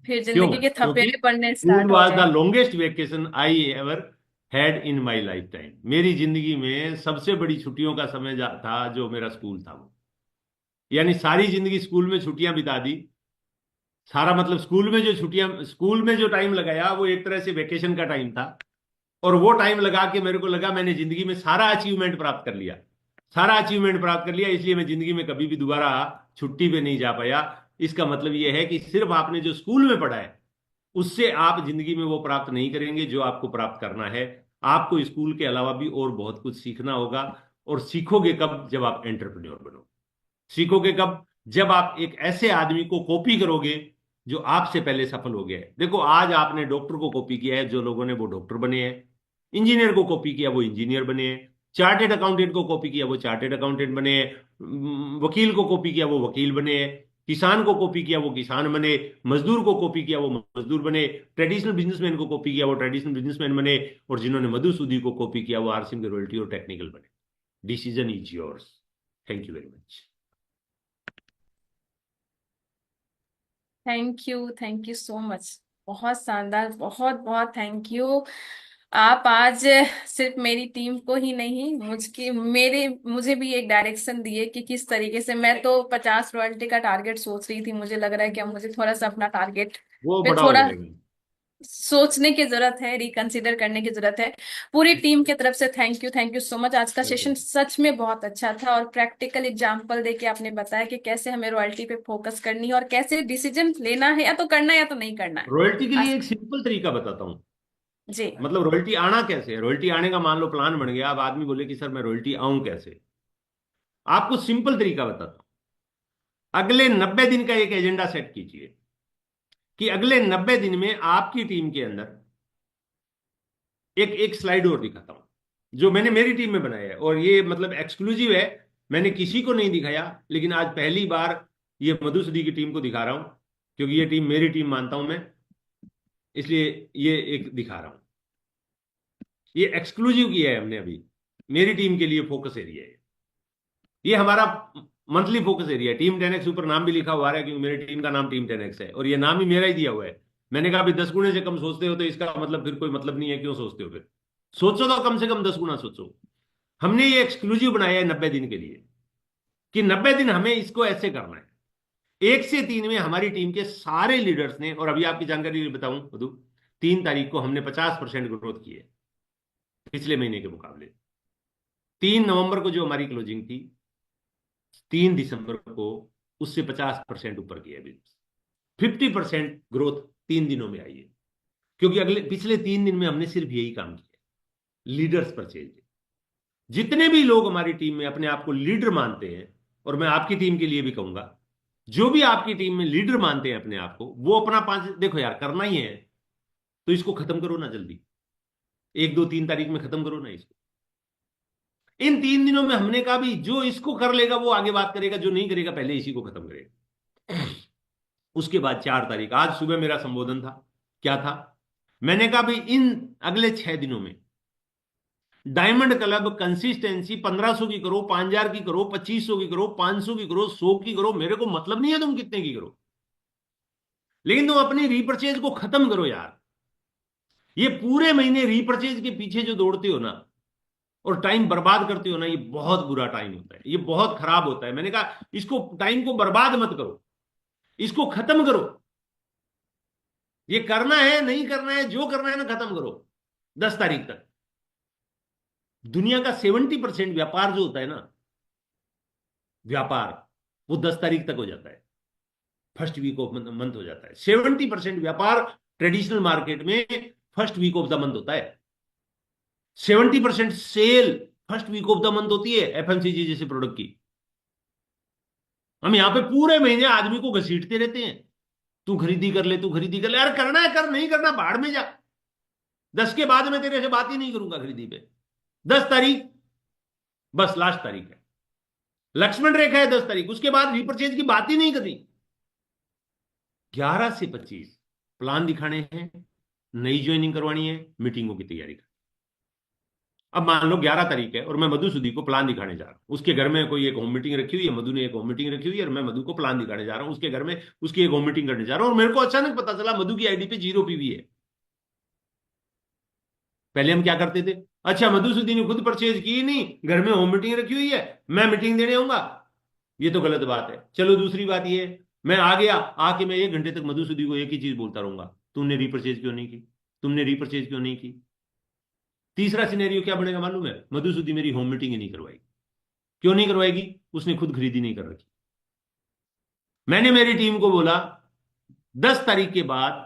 फिर क्यों? जिंदगी के क्योंकि थपेड़े पड़ने स्कूल स्टार्ट हो वाज द जाए. Longest vacation I ever had in my life time. मेरी जिंदगी में सबसे बड़ी छुट्टियों का समय था जो मेरा स्कूल था वो। यानी सारी जिंदगी स्कूल में छुट्टियां बिता दी। सारा मतलब स्कूल में जो छुट्टियां, स्कूल में जो टाइम लगाया वो एक तरह से वेकेशन का टाइम था। और वो टाइम लगा के मेरे को लगा मैंने जिंदगी में सारा अचीवमेंट प्राप्त कर लिया, सारा अचीवमेंट प्राप्त कर लिया, इसलिए मैं जिंदगी में कभी भी दोबारा छुट्टी पे नहीं जा पाया। इसका मतलब यह है कि सिर्फ आपने जो स्कूल में पढ़ा है उससे आप जिंदगी में वो प्राप्त नहीं करेंगे जो आपको प्राप्त करना है। आपको स्कूल के अलावा भी और बहुत कुछ सीखना होगा। और सीखोगे कब? जब आप एंटरप्रेन्योर बनो। सीखोगे कब? जब आप एक ऐसे आदमी को कॉपी करोगे जो आपसे पहले सफल हो गया है। देखो आज आपने डॉक्टर को कॉपी किया है, जो लोगों ने वो डॉक्टर बने हैं। इंजीनियर को कॉपी किया, वो इंजीनियर बने हैं। चार्टेड अकाउंटेंट को कॉपी किया, वो चार्टेड अकाउंटेंट बने हैं। वकील को कॉपी किया, वो वकील बने हैं। किसान को कॉपी किया, वो किसान बने। मजदूर को कॉपी किया, वो मजदूर बने। ट्रेडिशनल बिजनेसमैन को कॉपी किया, वो ट्रेडिशनल बिजनेसमैन बने। और जिन्होंने मधुसूदी को कॉपी किया वो आरसीएम के रॉयल्टी और टेक्निकल बने। Decision is yours. Thank you very much. Thank you so much. बहुत शानदार, बहुत बहुत थैंक यू। आप आज सिर्फ मेरी टीम को ही नहीं, मुझे भी एक डायरेक्शन दिए कि किस तरीके से। मैं तो 50 रॉयल्टी का टारगेट सोच रही थी, मुझे लग रहा है कि अब मुझे थोड़ा सा अपना टारगेट वो पे बड़ा हो थोड़ा जाएगा। सोचने की जरूरत है, रिकंसिडर करने की जरूरत है। पूरी टीम की तरफ से थैंक यू सो मच। आज का सेशन वेलकम। सच में बहुत अच्छा था, और प्रैक्टिकल एग्जांपल देके आपने बताया कि कैसे हमें रॉयल्टी पे फोकस करनी है और कैसे डिसीजन लेना है, या तो करना है या तो नहीं करना है। रॉयल्टी के लिए आज एक सिंपल तरीका बताता हूँ। जी। मतलब रॉयल्टी आना कैसे है, रॉयल्टी आने का मान लो प्लान बन गया, अब आदमी बोले कि सर मैं रॉयल्टी आऊं कैसे। आपको सिंपल तरीका बताता हूँ। अगले 90 दिन का एक एजेंडा सेट कीजिए कि अगले 90 दिन में आपकी टीम के अंदर एक एक स्लाइड और दिखाता हूं जो मैंने मेरी टीम में बनाया है, और ये मतलब एक्सक्लूसिव है, मैंने किसी को नहीं दिखाया, लेकिन आज पहली बार ये मधुसूदी की टीम को दिखा रहा हूं, क्योंकि ये टीम मेरी टीम मानता हूं मैं, इसलिए ये एक दिखा रहा हूं। ये एक्सक्लूसिव किया है हमने अभी, मेरी टीम के लिए फोकस एरिया है ये हमारा, monthly focus area. Team 10x ऊपर नाम भी लिखा हुआ है, क्योंकि मेरी टीम का नाम टीम 10x है, और ये नाम ही मेरा ही दिया हुआ है। मैंने कहा अभी 10 गुणे से कम सोचते हो तो इसका मतलब फिर कोई मतलब नहीं है, क्यों सोचते हो फिर। सोचो तो कम से कम 10 गुना सोचो। हमने ये एक्सक्लूसिव बनाया है 90 दिन के लिए, कि 90 दिन हमें इसको ऐसे करना है। 1 से 3 में हमारी टीम के सारे लीडर्स ने, और अभी आपकी जानकारी बताऊं मधु, 3 तारीख को हमने 50% ग्रोथ की है पिछले महीने के मुकाबले। 3 नवंबर को जो हमारी क्लोजिंग थी, 3 दिसंबर को उससे 50% ऊपर किया है। 50% ग्रोथ 3 दिनों में आई है, क्योंकि अगले पिछले 3 दिन में हमने सिर्फ यही काम किया, लीडर्स परचेज। जितने भी लोग हमारी टीम में अपने आप को लीडर मानते हैं, और मैं आपकी टीम के लिए भी कहूंगा, जो भी आपकी टीम में लीडर मानते हैं अपने आप को, वो अपना 5, देखो यार करना ही है तो इसको खत्म करो ना जल्दी, 1 2 3 तारीख में खत्म करो ना इसको। इन 3 दिनों में हमने कहा भी जो इसको कर लेगा वो आगे बात करेगा, जो नहीं करेगा पहले इसी को खत्म करेगा। उसके बाद 4 तारीख, आज सुबह मेरा संबोधन था, क्या था, मैंने कहा भाई इन अगले 6 दिनों में डायमंड क्लब कंसिस्टेंसी 1500 की करो, 5000 की करो, 2500 की करो, 500 की करो, 100 की करो, मेरे को मतलब नहीं है तुम कितने की करो, लेकिन तुम अपनी रीपर्चेज को खत्म करो यार। ये पूरे महीने रीपर्चेज के पीछे जो दौड़ते हो ना, और टाइम बर्बाद करते हो ना, ये बहुत बुरा टाइम होता है, ये बहुत खराब होता है। मैंने कहा इसको, टाइम को बर्बाद मत करो, इसको खत्म करो। ये करना है नहीं करना है, जो करना है ना खत्म करो 10 तारीख तक। दुनिया का 70% व्यापार जो होता है ना, व्यापार, वो 10 तारीख तक हो जाता है, फर्स्ट वीक ऑफ मंथ हो जाता है। 70% व्यापार ट्रेडिशनल मार्केट में first week of the month होता है। 70% sale first week of the month होती है एफएमसीजी जैसे प्रोडक्ट की। हम यहां पे पूरे महीने आदमी को घसीटते रहते हैं, तू खरीदी कर ले, तू खरीदी कर ले, यार करना है कर, नहीं करना भाड़ में जा, 10 के बाद मैं तेरे से बात ही नहीं करूंगा खरीदी पे। 10 तारीख बस लास्ट तारीख है, लक्ष्मण रेखा है 10 तारीख, उसके बाद रिपर्चेज की बात ही नहीं करनी। 11 से 25 प्लान दिखाने हैं, नई ज्वाइनिंग करवानी है, मीटिंगों की तैयारी करनी। अब मान लो 11 तारीख है और मैं मधुसूदी को प्लान दिखाने जा रहा हूं, उसके घर में कोई एक होम मीटिंग रखी हुई है, मधु ने एक होम मीटिंग रखी हुई है, और मैं मधु को प्लान दिखाने जा रहा हूं उसके घर में, उसकी एक होम मीटिंग करने जा रहा हूं, और मेरे को अचानक पता चला मधु की आईडी पे 0 पीवी है। पहले हम क्या करते थे, अच्छा मधुसूदी ने खुद परचेज की नहीं, घर में होम मीटिंग रखी हुई है, मैं मीटिंग देने आऊंगा, ये तो गलत बात है। चलो दूसरी बात ये है, मैं आ गया, आके मैं 1 घंटे तक मधुसूदी को एक ही चीज बोलता रहूंगा, तुमने रीपरचेज क्यों नहीं की, तुमने रीपरचेज क्यों नहीं की। तीसरा सिनेरियो क्या बनेगा मालूम है, मधुसूदी मेरी होम मीटिंग ही नहीं करवाएगी। क्यों नहीं करवाएगी, उसने खुद खरीदी नहीं कर रखी। मैंने मेरी टीम को बोला 10 तारीख के बाद,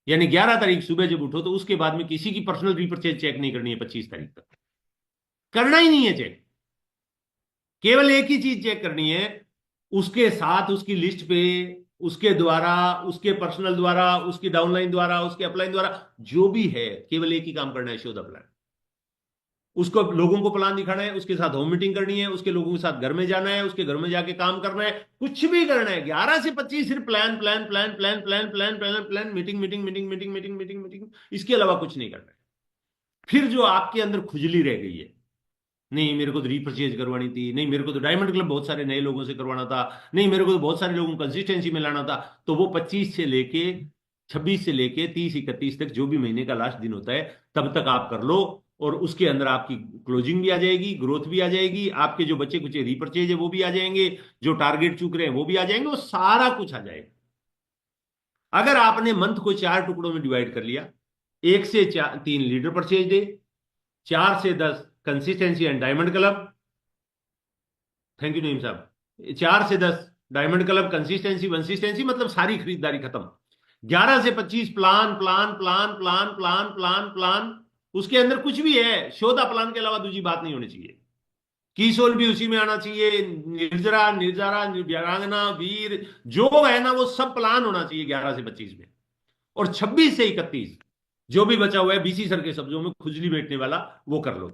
यानी 11 तारीख सुबह जब उठो तो उसके बाद में किसी की पर्सनल रीपरचेज चेक नहीं करनी है 25 तारीख तक, करना ही नहीं है चेक। केवल एक ही चीज चेक करनी है, उसके साथ उसकी लिस्ट पे, उसके द्वारा, उसके पर्सनल द्वारा, उसकी डाउनलाइन द्वारा, उसके अपलाइन द्वारा, जो भी है, केवल एक ही काम करना है, शो द प्लान। उसको लोगों को प्लान दिखाना है, उसके साथ होम मीटिंग करनी है, उसके लोगों के साथ घर में जाना है, उसके घर में जाके काम करना है, कुछ भी करना है। 11 से 25 सिर्फ plan plan plan plan plan plan plan plan, meeting meeting meeting meeting meeting meeting meeting, इसके अलावा कुछ नहीं करना है। फिर जो आपके अंदर खुजली रह गई है, नहीं मेरे को तो रीपरचेज करवानी थी, नहीं मेरे को तो डायमंड क्लब बहुत सारे नए लोगों से करवाना था, नहीं मेरे को तो बहुत सारे लोगों को कंसिस्टेंसी में लाना था। तो वो 26 से लेके 30 31 तक, जो भी महीने का लास्ट दिन होता है, तब तक आप कर लो। और उसके अंदर आपकी क्लोजिंग भी आ जाएगी, ग्रोथ भी आ जाएगी, आपके जो बच्चे कुछ रीपरचेज है वो भी आ जाएंगे, जो टारगेट चूक रहे हैं वो भी आ जाएंगे, वो सारा कुछ आ जाएगा। अगर आपने मंथ को 4 टुकड़ों में डिवाइड कर लिया, 1 से 3 लीडर परचेज डे, 4 से 10 consistency and diamond club, thank you Naeem साहब, 4 से 10 डायमंड क्लब कंसिस्टेंसी कंसिस्टेंसी मतलब सारी खरीदारी खत्म, 11 से 25 plan plan plan plan plan plan plan, उसके अंदर कुछ भी है शोधा प्लान के अलावा दूसरी बात नहीं होनी चाहिए। कीसोल भी उसी में आना चाहिए, निर्जरा निर्जरा वीरांगना वीर जो है ना वो सब प्लान होना चाहिए 11 से 25 में। और 26 से 31 जो भी बचा हुआ है बीसी सर के शब्दों में खुजली बैठने वाला, वो कर लो।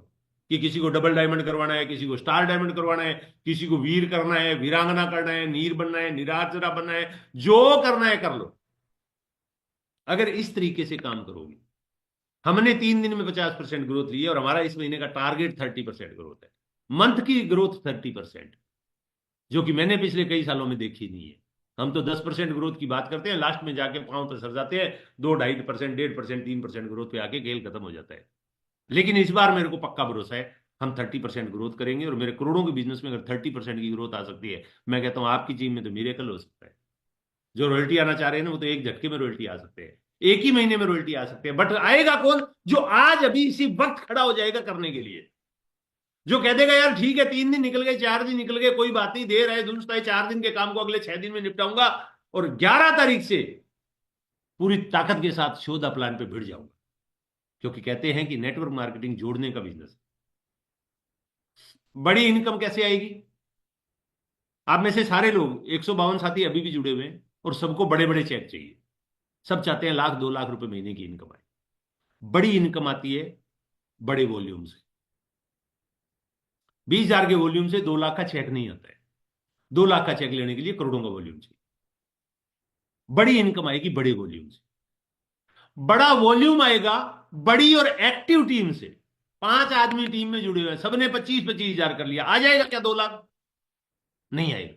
कि किसी को डबल डायमंड करवाना है, किसी को स्टार डायमंड करवाना है, किसी को वीर करना है, वीरांगना करना है, नीर बनना है, निराजरा बनना है, जो करना है कर लो। अगर इस तरीके से काम करोगे, हमने 3 दिन में 50% ग्रोथ ली है और हमारा इस महीने का टारगेट 30% ग्रोथ है, मंथ की ग्रोथ 30%, जो कि मैंने पिछले कई सालों में देखी नहीं है। हम तो 10% ग्रोथ की बात करते हैं, लास्ट में जाके पांव तो सर जाते हैं, 2 2.5% 1.5% 3% ग्रोथ पे आके खेल खत्म हो जाता है। लेकिन इस बार मेरे को पक्का भरोसा है, हम 30% ग्रोथ करेंगे, और मेरे करोड़ों के बिजनेस में अगर 30% की ग्रोथ आ सकती है, मैं कहता हूं आपकी टीम में तो मिरेकल हो सकता है। जो रॉयल्टी आना चाह रहे हैं ना, वो तो एक झटके में रॉयल्टी आ सकते हैं, एक ही महीने में रॉयल्टी आ सकते हैं, बट आएगा कौन? जो आज अभी इसी वक्त खड़ा हो जाएगा करने के लिए, जो कह देगा यार ठीक है 3 दिन निकल गए, 4 दिन निकल गए, कोई बात नहीं, देर है दुरुस्त है, 4 दिन के काम को अगले 6 दिन में निपटाऊंगा, और 11 तारीख से पूरी ताकत के साथ शोधा प्लान पे भिड़ जाऊंगा। क्योंकि कहते हैं कि नेटवर्क मार्केटिंग जोड़ने का बिजनेस। बड़ी इनकम कैसे आएगी? आप में से सारे लोग 152 साथी अभी भी जुड़े हुए हैं, और सबको बड़े बड़े चेक चाहिए। सब चाहते हैं 1 लाख 2 लाख रुपए महीने की इनकम आए। बड़ी इनकम आती है बड़े वॉल्यूम से। 20,000 के वॉल्यूम से 2 लाख का चेक नहीं आता है। 2 लाख का चेक लेने के लिए करोड़ों का वॉल्यूम चाहिए। बड़ी इनकम आएगी बड़े वॉल्यूम से। बड़ा वॉल्यूम आएगा बड़ी और एक्टिव टीम से। 5 आदमी टीम में जुड़े हुए हैं, सबने 25-25 हजार कर लिया, आ जाएगा क्या 2 लाख? नहीं आएगा।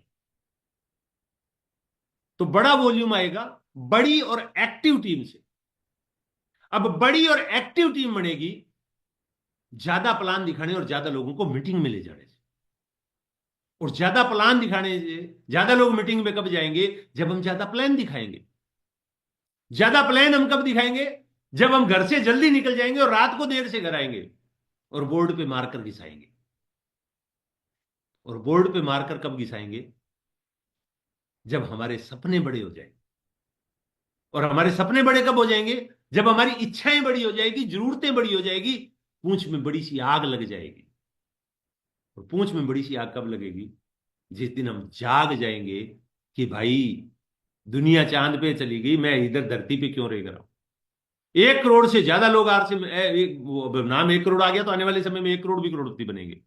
तो बड़ा वॉल्यूम आएगा बड़ी और एक्टिव टीम से। अब बड़ी और एक्टिव टीम बनेगी ज्यादा प्लान दिखाने और ज्यादा लोगों को मीटिंग में ले जाने से। और ज्यादा प्लान दिखाने से ज्यादा लोग मीटिंग में कब जाएंगे? जब हम ज्यादा प्लान दिखाएंगे। ज्यादा प्लान हम कब दिखाएंगे? जब हम घर से जल्दी निकल जाएंगे और रात को देर से घर आएंगे, और बोर्ड पे मार्कर घिसाएंगे। और बोर्ड पे मार्कर कब घिसाएंगे? जब हमारे सपने बड़े हो जाएंगे। और हमारे सपने बड़े कब हो जाएंगे? जब हमारी इच्छाएं बड़ी हो जाएगी, जरूरतें बड़ी हो जाएगी, पूंछ में बड़ी सी आग लग जाएगी। और पूंछ में बड़ी सी आग कब लगेगी? जिस दिन हम जाग जाएंगे कि भाई दुनिया चांद पे चली गई, मैं इधर धरती पे क्यों रह रहा हूं। 1 करोड़ से ज्यादा लोग आरसी में नाम 1 करोड़ आ गया, तो आने वाले समय में 1 करोड़ भी करोड़पति बनेंगे।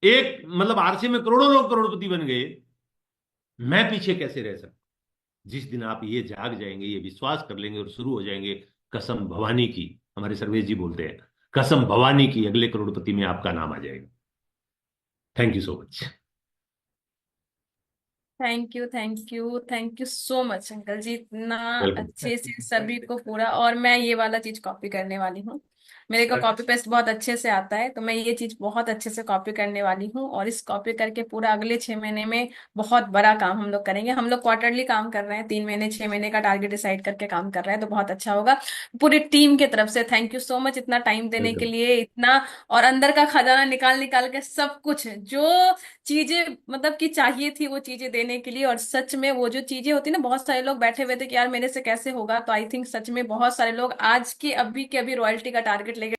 एक मतलब आरसी में करोड़ों लोग करोड़पति बन गए, मैं पीछे कैसे रह सकता? जिस दिन आप ये जाग जाएंगे, ये विश्वास कर लेंगे और शुरू हो जाएंगे, कसम भवानी की, हमारे सर्वेश जी बोलते हैं, कसम भवानी की अगले करोड़पति में आपका नाम आ जाएगा। Thank you so much. Thank you thank you thank you so much uncle जी, इतना वेलकम। अच्छे से सभी को पूरा। और मैं ये वाला चीज कॉपी करने वाली हूँ। मेरे को कॉपी पेस्ट बहुत अच्छे से आता है, तो मैं ये चीज बहुत अच्छे से कॉपी करने वाली हूँ। और इस कॉपी करके पूरा अगले 6 महीने में बहुत बड़ा काम हम लोग करेंगे। हम लोग क्वार्टरली काम कर रहे हैं, 3 महीने 6 महीने का टारगेट डिसाइड करके काम कर रहे हैं, तो बहुत अच्छा होगा। पूरी टीम की तरफ से थैंक यू सो मच, इतना टाइम देने के वेलकम। लिए, इतना। और अंदर का खजाना निकाल निकाल के सब कुछ जो चीजें मतलब कि चाहिए थी वो चीजें देने के लिए। और सच में वो जो चीजें होती ना, बहुत सारे लोग बैठे हुए थे कि यार मेरे से कैसे होगा, तो आई थिंक सच में बहुत सारे लोग आज के अभी के अभी रॉयल्टी का टारगेट लेके